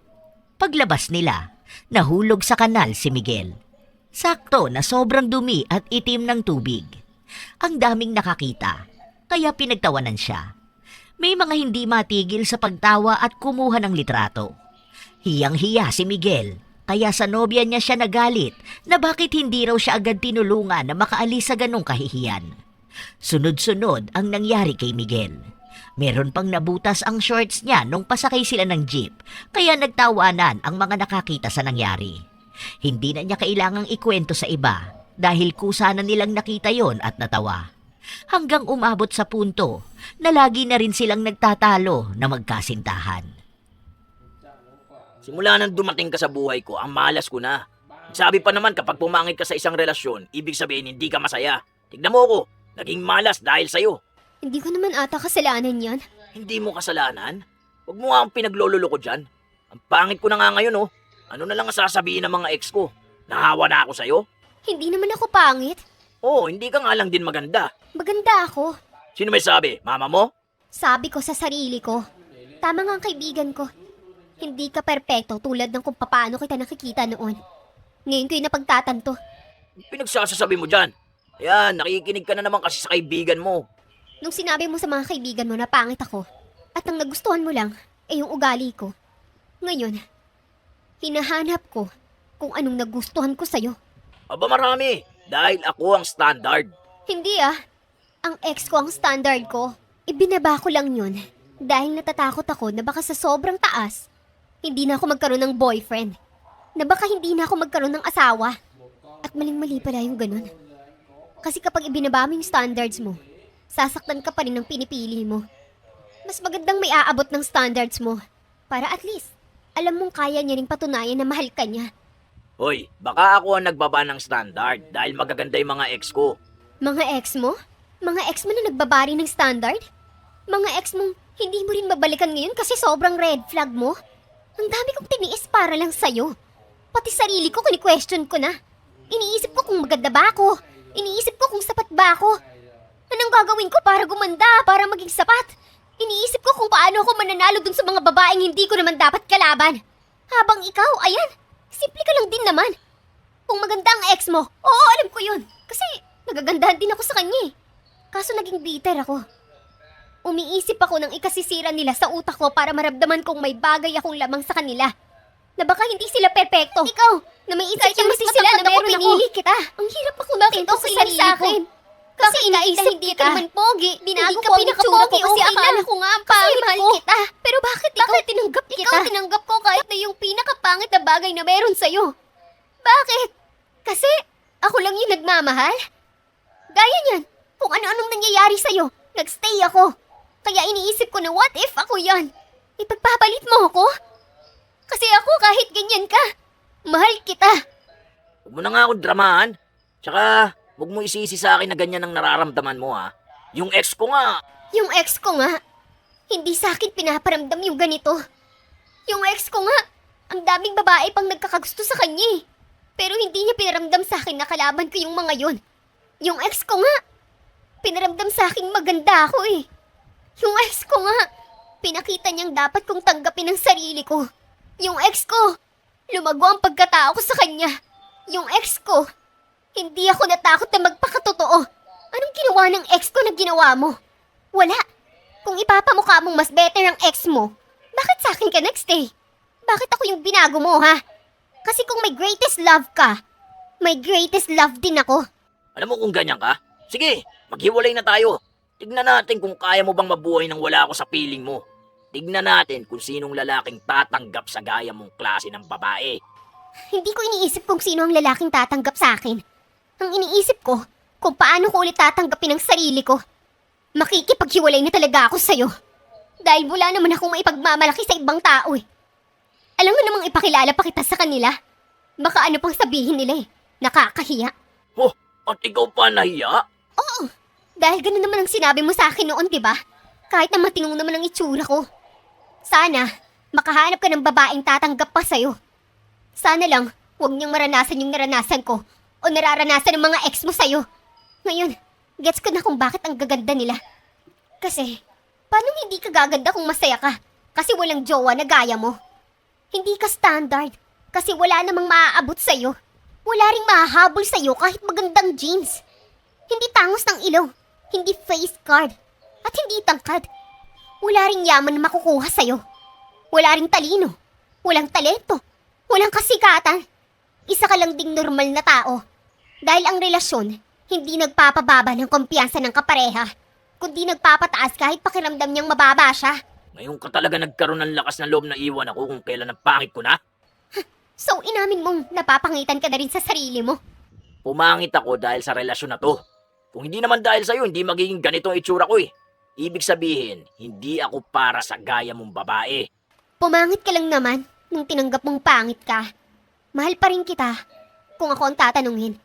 Paglabas nila, nahulog sa kanal si Miguel. Sakto na sobrang dumi at itim ng tubig. Ang daming nakakita, kaya pinagtawanan siya. May mga hindi matigil sa pagtawa at kumuha ng litrato. Hiyang-hiya si Miguel, kaya sa nobya niya siya nagalit na bakit hindi raw siya agad tinulungan na makaalis sa ganong kahihiyan. Sunod-sunod ang nangyari kay Miguel. Meron pang nabutas ang shorts niya nung pasakay sila ng jeep, kaya nagtawanan ang mga nakakita sa nangyari. Hindi na niya kailangang ikwento sa iba dahil kusa na nilang nakita yon at natawa. Hanggang umabot sa punto na lagi na rin silang nagtatalo na magkasintahan. Simula nang dumating ka sa buhay ko, ang malas ko na. Sabi pa naman kapag pumangit ka sa isang relasyon, ibig sabihin hindi ka masaya. Tignan mo ko, naging malas dahil sa'yo. Hindi ko naman ata kasalanan yan. Hindi mo kasalanan? Huwag mo nga ang pinaglololo ko dyan. Ang pangit ko na nga ngayon, oh. Ano na lang ang sasabihin ng mga ex ko? Nahawa na ako sa'yo? Hindi naman ako pangit. Oo, hindi ka nga lang din maganda. Maganda ako. Sino may sabi? Mama mo? Sabi ko sa sarili ko. Tama nga ang kaibigan ko. Hindi ka perpekto tulad ng kung paano kita nakikita noon. Ngayon ko yung napagtatanto. Pinagsasasabi mo dyan. Ayan, nakikinig ka na naman kasi sa kaibigan mo. Nung sinabi mo sa mga kaibigan mo na pangit ako, at ang nagustuhan mo lang ay yung ugali ko. Ngayon, hinahanap ko kung anong nagustuhan ko sa'yo. Aba marami, dahil ako ang standard. Hindi ang ex ko ang standard ko. Ibinaba ko lang yun dahil natatakot ako na baka sa sobrang taas, hindi na ako magkaroon ng boyfriend. Na baka hindi na ako magkaroon ng asawa. At maling-mali pala yung ganun. Kasi kapag ibinaba mo yung standards mo, sasaktan ka pa rin ng pinipili mo. Mas magandang may aabot ng standards mo para at least alam mong kaya niya ring patunayan na mahal ka niya. Hoy, baka ako ang nagbaba ng standard dahil magaganda yung mga ex ko. Mga ex mo? Mga ex mo na nagbabari ng standard? Mga ex mong hindi mo rin mabalikan ngayon kasi sobrang red flag mo? Ang dami kong tiniis para lang sa'yo. Pati sarili ko kini-question ko na. Iniisip ko kung maganda ba ako. Iniisip ko kung sapat ba ako. Anong gagawin ko para gumanda, para maging sapat? Iniisip ko kung paano ako mananalo dun sa mga babaeng hindi ko naman dapat kalaban. Habang ikaw, ayan, simple ka lang din naman. Kung maganda ang ex mo, oo, alam ko yun. Kasi nagagandahan din ako sa kanya eh. Kaso naging bitter ako. Umiisip ako ng ikasisira nila sa utak ko para maramdaman kong may bagay akong lamang sa kanila. Na baka hindi sila perpekto. Ikaw, na may insecurity sila na meron pinili kita. Ang hirap ako makita sa sarili ko. Kasi iniisip hindi ka naman pogi. Binago ko ang itsura ko kasi akala ko nga ang pangit ko. Kita. Pero bakit ikaw tinanggap kita? Ikaw tinanggap ko kahit na yung pinakapangit na bagay na meron sa'yo. Bakit? Kasi ako lang yung nagmamahal? Gaya niyan, kung ano-anong nangyayari sa'yo, nagstay ako. Kaya iniisip ko na what if ako yan? Ipagpapalit mo ako? Kasi ako kahit ganyan ka, mahal kita. Huwag mo na nga akong dramahan. Tsaka, huwag mo isisi sa akin na ganyan ang nararamdaman mo ha. Yung ex ko nga. Yung ex ko nga, hindi sa akin pinaparamdam yung ganito. Yung ex ko nga, ang daming babae pang nagkakagusto sa kanya eh. Pero hindi niya pinaramdam sa akin na kalaban ko yung mga yun. Yung ex ko nga, pinaramdam sa akin maganda ako eh. Yung ex ko nga, pinakita niyang dapat kong tanggapin ang sarili ko. Yung ex ko, lumago ang pagkatao ko sa kanya. Yung ex ko, hindi ako natakot na magpakatotoo. Anong ginawa ng ex ko na ginawa mo? Wala. Kung ipapamukha mong mas better ang ex mo, bakit sa akin ka nagstay? Bakit ako yung binago mo, ha? Kasi kung may greatest love ka, may greatest love din ako. Alam mo kung ganyan ka? Sige, maghiwalay na tayo. Tignan natin kung kaya mo bang mabuhay nang wala ako sa piling mo. Tignan natin kung sinong lalaking tatanggap sa gaya mong klase ng babae. Hindi ko iniisip kung sino ang lalaking tatanggap sa akin. Ang iniisip ko, kung paano ko ulit tatanggapin ang sarili ko. Makikipaghiwalay na talaga ako sa'yo. Dahil wala naman akong maipagmamalaki sa ibang tao eh. Alam mo namang ipakilala pa kita sa kanila. Baka ano pang sabihin nila eh. Nakakahiya. Oh, At ikaw pa nahiya? Dahil ganun naman ang sinabi mo sa akin noon, di ba? Kahit na matinong naman ang itsura ko. Sana, makahanap ka ng babaeng tatanggap pa sa'yo. Sana lang, huwag niyang maranasan yung naranasan ko o nararanasan ng mga ex mo sa'yo. Ngayon, gets ko na kung bakit ang gaganda nila. Kasi, paano hindi ka gaganda kung masaya ka? Kasi walang jowa na gaya mo. Hindi ka standard. Kasi wala namang maaabot sa'yo. Wala ring mahahabol sa'yo kahit magandang jeans. Hindi tangos ng ilong. Hindi face card. At hindi tangkad. Wala ring yaman na makukuha sa'yo. Wala ring talino. Walang talento. Walang kasikatan. Isa ka lang ding normal na tao. Dahil ang relasyon, hindi nagpapababa ng kumpiyansa ng kapareha, kundi nagpapataas kahit pakiramdam niyang mababa siya. Ngayon ka talaga nagkaroon ng lakas ng loob na iwan ako kung kailan ang pangit ko na? So inamin mong napapangitan ka na rin sa sarili mo. Pumangit ako dahil sa relasyon na to. Kung hindi naman dahil sa'yo, hindi magiging ganito ang itsura ko eh. Ibig sabihin, hindi ako para sa gaya mong babae. Pumangit ka lang naman nung tinanggap mong pangit ka. Mahal pa rin kita kung ako ang tatanungin.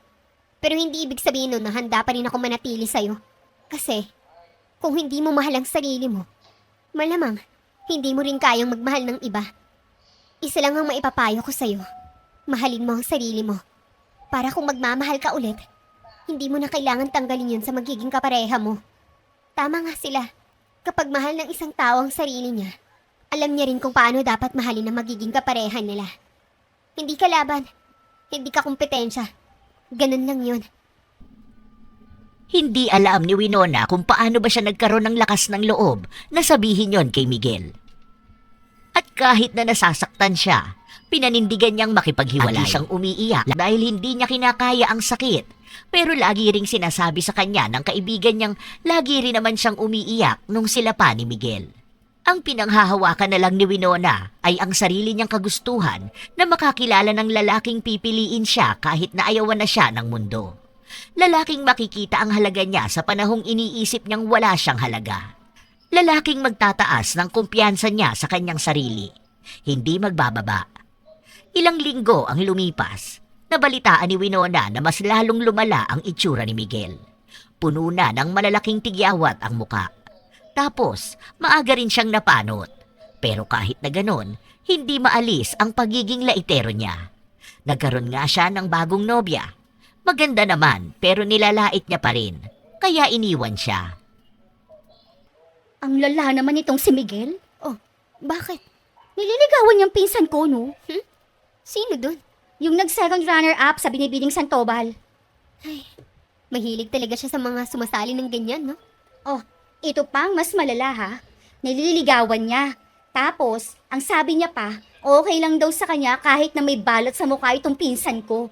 Pero hindi ibig sabihin nun na handa pa rin ako manatili sa'yo. Kasi, kung hindi mo mahal ang sarili mo, malamang hindi mo rin kayang magmahal ng iba. Isa lang ang maipapayo ko sa'yo. Mahalin mo ang sarili mo. Para kung magmamahal ka ulit, hindi mo na kailangan tanggalin yun sa magiging kapareha mo. Tama nga sila. Kapag mahal ng isang tao ang sarili niya, alam niya rin kung paano dapat mahalin ang magiging kapareha nila. Hindi ka laban. Hindi ka kompetensya. Ganun lang yun. Hindi alam ni Winona kung paano ba siya nagkaroon ng lakas ng loob na sabihin yon kay Miguel. At kahit na nasasaktan siya, pinanindigan niyang makipaghiwalay. Lagi siyang umiiyak dahil hindi niya kinakaya ang sakit. Pero lagi ring sinasabi sa kanya ng kaibigan niyang lagi rin naman siyang umiiyak nung sila pa ni Miguel. Ang pinanghahawakan na lang ni Winona ay ang sarili niyang kagustuhan na makakilala ng lalaking pipiliin siya kahit na ayawan na siya ng mundo. Lalaking makikita ang halaga niya sa panahong iniisip niyang wala siyang halaga. Lalaking magtataas ng kumpiyansa niya sa kanyang sarili. Hindi magbababa. Ilang linggo ang lumipas. Nabalitaan ni Winona na mas lalong lumala ang itsura ni Miguel. Puno na ng malalaking tigyawat ang muka. Tapos, maaga rin siyang napanot. Pero kahit na ganon, hindi maalis ang pagiging laitero niya. Nagkaroon nga siya ng bagong nobya. Maganda naman pero nilalait niya pa rin. Kaya iniwan siya. Ang lala naman itong si Miguel. Oh, bakit? Nililigawan niyang pinsan ko, no? Sino dun? Yung nag-second runner-up sa Binibining Santobal. Mahilig talaga siya sa mga sumasali ng ganyan, no? Oh, ito pang mas malala ha. Nililigawan niya. Tapos, ang sabi niya pa, okay lang daw sa kanya kahit na may balat sa mukha itong pinsan ko.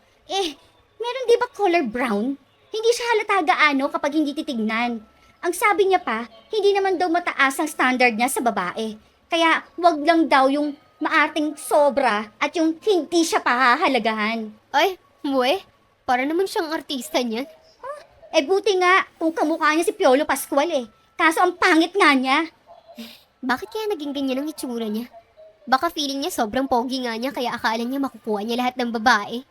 Meron di ba color brown? Hindi siya halata gaano kapag hindi titignan. Ang sabi niya pa, hindi naman daw mataas ang standard niya sa babae. Kaya wag lang daw yung maarting sobra at yung hindi siya pahahalagahan. Ay, muwe. Para naman siyang artista niyan. Buti nga kung kamukha niya si Piolo Pascual eh. Kaso ang pangit nga niya. Bakit kaya naging ganyan ang itsura niya? Baka feeling niya sobrang pogi nga niya kaya akala niya makukuha niya lahat ng babae.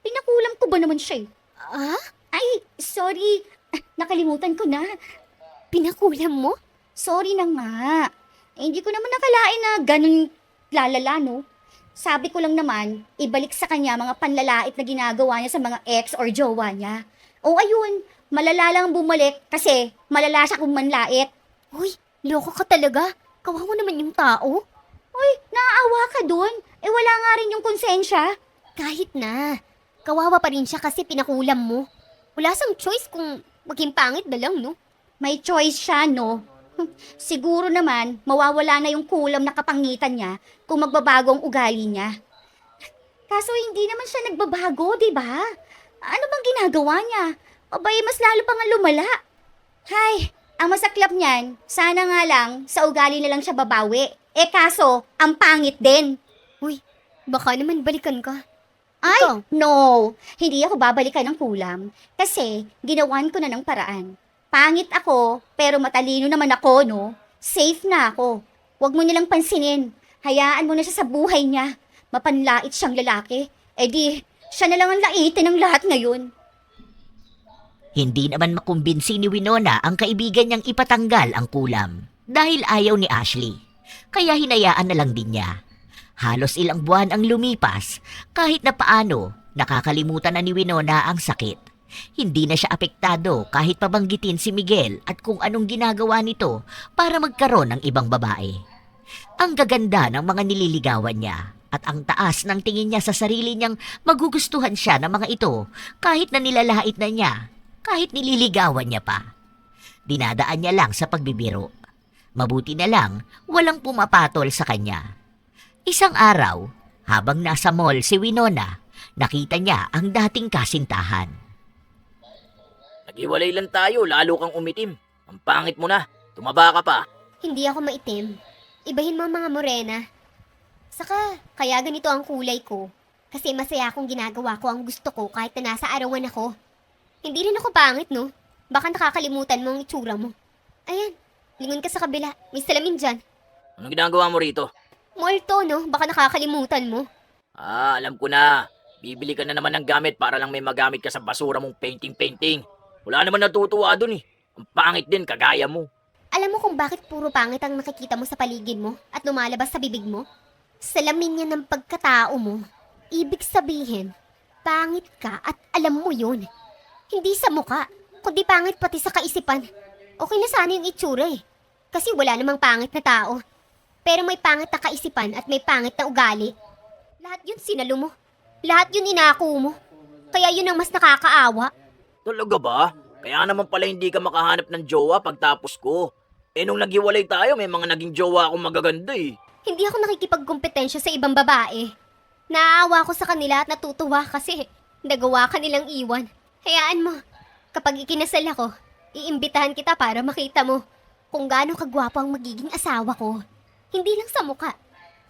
Pinakulam ko ba naman siya eh? Ah? Ay, sorry. Nakalimutan ko na. Pinakulam mo? Sorry na nga. Hindi ko naman nakalain na ganun lalala, no? Sabi ko lang naman, ibalik sa kanya mga panlalait na ginagawa niya sa mga ex or jowa niya. O ayun, malala lang bumalik kasi malala siya kung manlait. Uy, loko ka talaga. Kawawa naman yung tao. Uy, naaawa ka dun. Wala nga rin yung konsensya. Kahit na. Kawawa pa rin siya kasi pinakulam mo. Wala sang choice kung maging pangit na lang, no? May choice siya, no? Siguro naman, mawawala na yung kulam na kapangitan niya kung magbabago ang ugali niya. Kaso hindi naman siya nagbabago, di ba? Ano bang ginagawa niya? Abay, mas lalo pa nga lumala. Hay, ang masaklap niyan, sana nga lang sa ugali na lang siya babawi. Kaso, ang pangit din. Uy, baka naman balikan ka. Ay, Ikaw? no. Hindi ako babalikan ng kulam. Kasi, ginawan ko na ng paraan. Pangit ako, pero matalino naman ako, no? Safe na ako. Huwag mo nilang pansinin. Hayaan mo na siya sa buhay niya. Mapanlait siyang lalaki. Di, siya na lang ang laitin ng lahat ngayon. Hindi naman makumbinsi ni Winona ang kaibigan niyang ipatanggal ang kulam dahil ayaw ni Ashley. Kaya hinayaan na lang din niya. Halos ilang buwan ang lumipas kahit na paano nakakalimutan na ni Winona ang sakit. Hindi na siya apektado kahit pabanggitin si Miguel at kung anong ginagawa nito para magkaroon ng ibang babae. Ang gaganda ng mga nililigawan niya at ang taas ng tingin niya sa sarili niyang magugustuhan siya ng mga ito kahit na nilalait na niya, kahit nililigawan niya pa. Dinadaan niya lang sa pagbibiro. Mabuti na lang walang pumapatol sa kanya. Isang araw, habang nasa mall si Winona, nakita niya ang dating kasintahan. Naghiwalay lang tayo, lalo kang umitim. Ang pangit mo na, tumaba ka pa. Hindi ako maitim. Ibahin mo ang mga morena. Saka, kaya ganito ang kulay ko. Kasi masaya akong ginagawa ko ang gusto ko kahit na nasa arawan ako. Hindi rin ako pangit, no? Baka nakakalimutan mo ang itsura mo. Ayan, lingon ka sa kabila. May salamin dyan. Anong ginagawa mo rito? Mall to, no? Baka nakakalimutan mo. Alam ko na. Bibili ka na naman ng gamit para lang may magamit ka sa basura mong painting-painting. Wala naman natutuwa dun eh. Ang pangit din, kagaya mo. Alam mo kung bakit puro pangit ang nakikita mo sa paligid mo at lumalabas sa bibig mo? Salamin niya ng pagkatao mo. Ibig sabihin, pangit ka at alam mo yun. Hindi sa muka, kundi pangit pati sa kaisipan. Okay na sana yung itsura eh. Kasi wala namang pangit na tao. Pero may pangit na kaisipan at may pangit na ugali. Lahat yun sinalo mo. Lahat yun inako mo. Kaya yun ang mas nakakaawa. Talaga ba? Kaya naman pala hindi ka makahanap ng jowa pagtapos ko. Nung naghiwalay tayo, may mga naging jowa akong magaganda eh. Hindi ako nakikipagkompetensya sa ibang babae. Naaawa ko sa kanila at natutuwa kasi nagawa ka nilang iwan. Hayaan mo, kapag ikinasal ako, iimbitahan kita para makita mo kung gaano kagwapo ang magiging asawa ko. Hindi lang sa muka,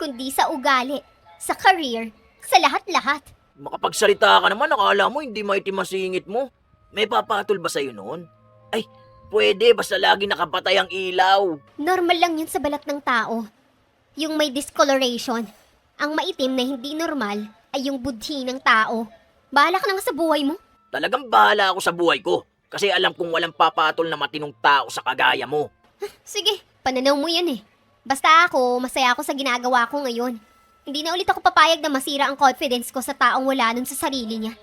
kundi sa ugali, sa career, sa lahat-lahat. Makapagsalita ka naman, akala mo hindi maitim ang singit mo. May papatol ba sa'yo noon? Ay, pwede, basta lagi nakapatay ang ilaw. Normal lang yun sa balat ng tao. Yung may discoloration. Ang maitim na hindi normal ay yung budhi ng tao. Bahala ka na nga sa buhay mo. Talagang bahala ako sa buhay ko. Kasi alam kong walang papatol na matinong tao sa kagaya mo. Sige, pananaw mo yan eh. Basta ako, masaya ako sa ginagawa ko ngayon. Hindi na ulit ako papayag na masira ang confidence ko sa taong wala nun sa sarili niya.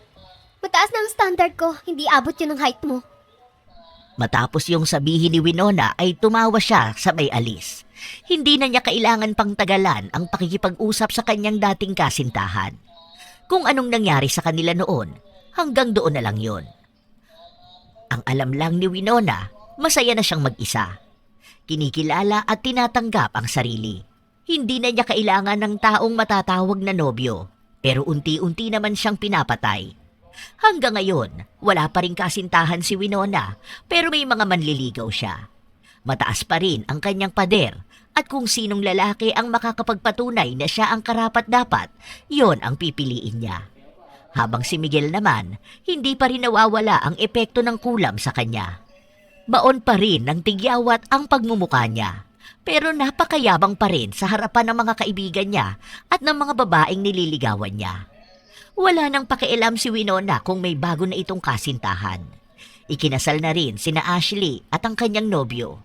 Mataas na ang standard ko, hindi abot yun ng height mo. Matapos yung sabihin ni Winona ay tumawa siya sa may alis. Hindi na niya kailangan pang tagalan ang pakikipag-usap sa kanyang dating kasintahan. Kung anong nangyari sa kanila noon, hanggang doon na lang yon. Ang alam lang ni Winona, masaya na siyang mag-isa. Kinikilala at tinatanggap ang sarili. Hindi na niya kailangan ng taong matatawag na nobyo, pero unti-unti naman siyang pinapatay. Hanggang ngayon, wala pa rin kasintahan si Winona, pero may mga manliligaw siya. Mataas pa rin ang kanyang pader, at kung sinong lalaki ang makakapagpatunay na siya ang karapat-dapat, yon ang pipiliin niya. Habang si Miguel naman, hindi pa rin nawawala ang epekto ng kulam sa kanya. Baon pa rin ng tigyawat ang pagmumukha niya, pero napakayabang pa rin sa harapan ng mga kaibigan niya at ng mga babaeng nililigawan niya. Wala nang pakialam si Winona kung may bago na itong kasintahan. Ikinasal na rin sina Ashley at ang kanyang nobyo.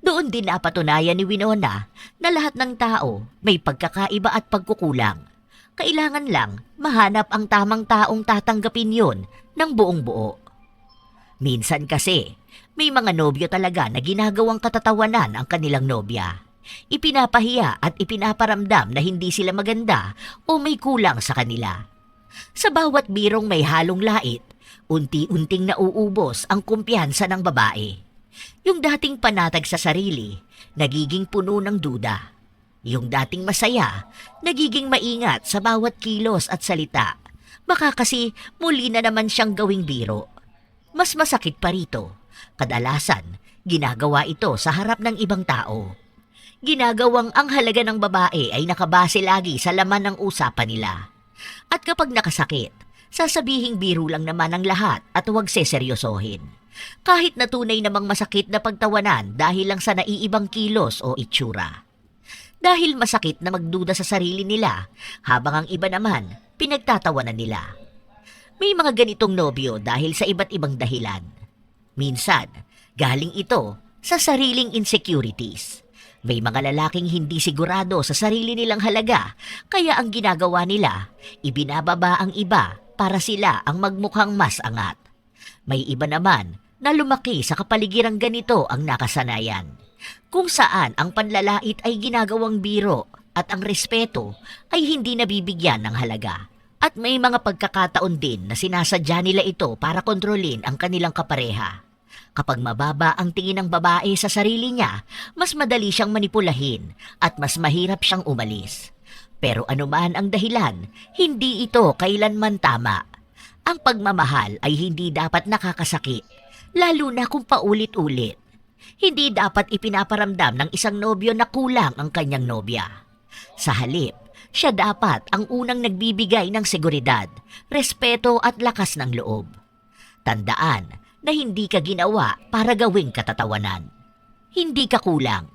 Doon din napatunayan ni Winona na lahat ng tao may pagkakaiba at pagkukulang. Kailangan lang mahanap ang tamang taong tatanggapin yon ng buong buo. Minsan kasi, may mga nobyo talaga na ginagawang katatawanan ang kanilang nobya. Ipinapahiya at ipinaparamdam na hindi sila maganda o may kulang sa kanila. Sa bawat birong may halong lait, unti-unting nauubos ang kumpiyansa ng babae. Yung dating panatag sa sarili, nagiging puno ng duda. Yung dating masaya, nagiging maingat sa bawat kilos at salita. Baka kasi muli na naman siyang gawing biro. Mas masakit pa rito, kadalasan ginagawa ito sa harap ng ibang tao. Ginagawang ang halaga ng babae ay nakabase lagi sa laman ng usapan nila. At kapag nakasakit, sasabihing biro lang naman ang lahat at huwag seseryosohin. Kahit na tunay namang masakit na pagtawanan dahil lang sa naiibang kilos o itsura. Dahil masakit na magduda sa sarili nila, habang ang iba naman, pinagtatawanan nila. May mga ganitong nobyo dahil sa iba't ibang dahilan. Minsan, galing ito sa sariling insecurities. May mga lalaking hindi sigurado sa sarili nilang halaga, kaya ang ginagawa nila, ibinababa ang iba para sila ang magmukhang mas angat. May iba naman na lumaki sa kapaligiran ganito ang nakasanayan, kung saan ang panlalait ay ginagawang biro at ang respeto ay hindi nabibigyan ng halaga. At may mga pagkakataon din na sinasadya nila ito para kontrolin ang kanilang kapareha. Kapag mababa ang tingin ng babae sa sarili niya, mas madali siyang manipulahin at mas mahirap siyang umalis. Pero anuman ang dahilan, hindi ito kailanman tama. Ang pagmamahal ay hindi dapat nakakasakit, lalo na kung paulit-ulit. Hindi dapat ipinaparamdam ng isang nobyo na kulang ang kanyang nobya. Sa halip, siya dapat ang unang nagbibigay ng seguridad, respeto at lakas ng loob. Tandaan na hindi ka ginawa para gawing katatawanan. Hindi ka kulang.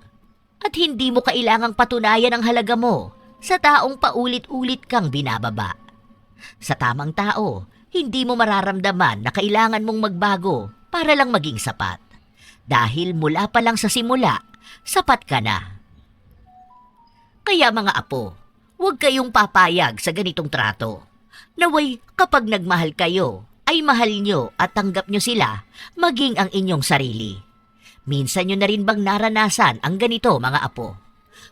At hindi mo kailangang patunayan ang halaga mo sa taong paulit-ulit kang binababa. Sa tamang tao, hindi mo mararamdaman na kailangan mong magbago para lang maging sapat. Dahil mula pa lang sa simula, sapat ka na. Kaya mga apo, huwag kayong papayag sa ganitong trato. Naway kapag nagmahal kayo, ay mahal nyo at tanggap nyo sila maging ang inyong sarili. Minsan nyo na rin bang naranasan ang ganito mga apo?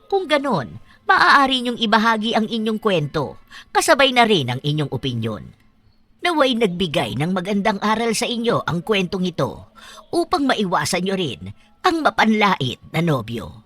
Kung ganon, maaari nyong ibahagi ang inyong kwento, kasabay na rin ang inyong opinyon. Naway nagbigay ng magandang aral sa inyo ang kwentong ito upang maiwasan nyo rin ang mapanlait na nobyo.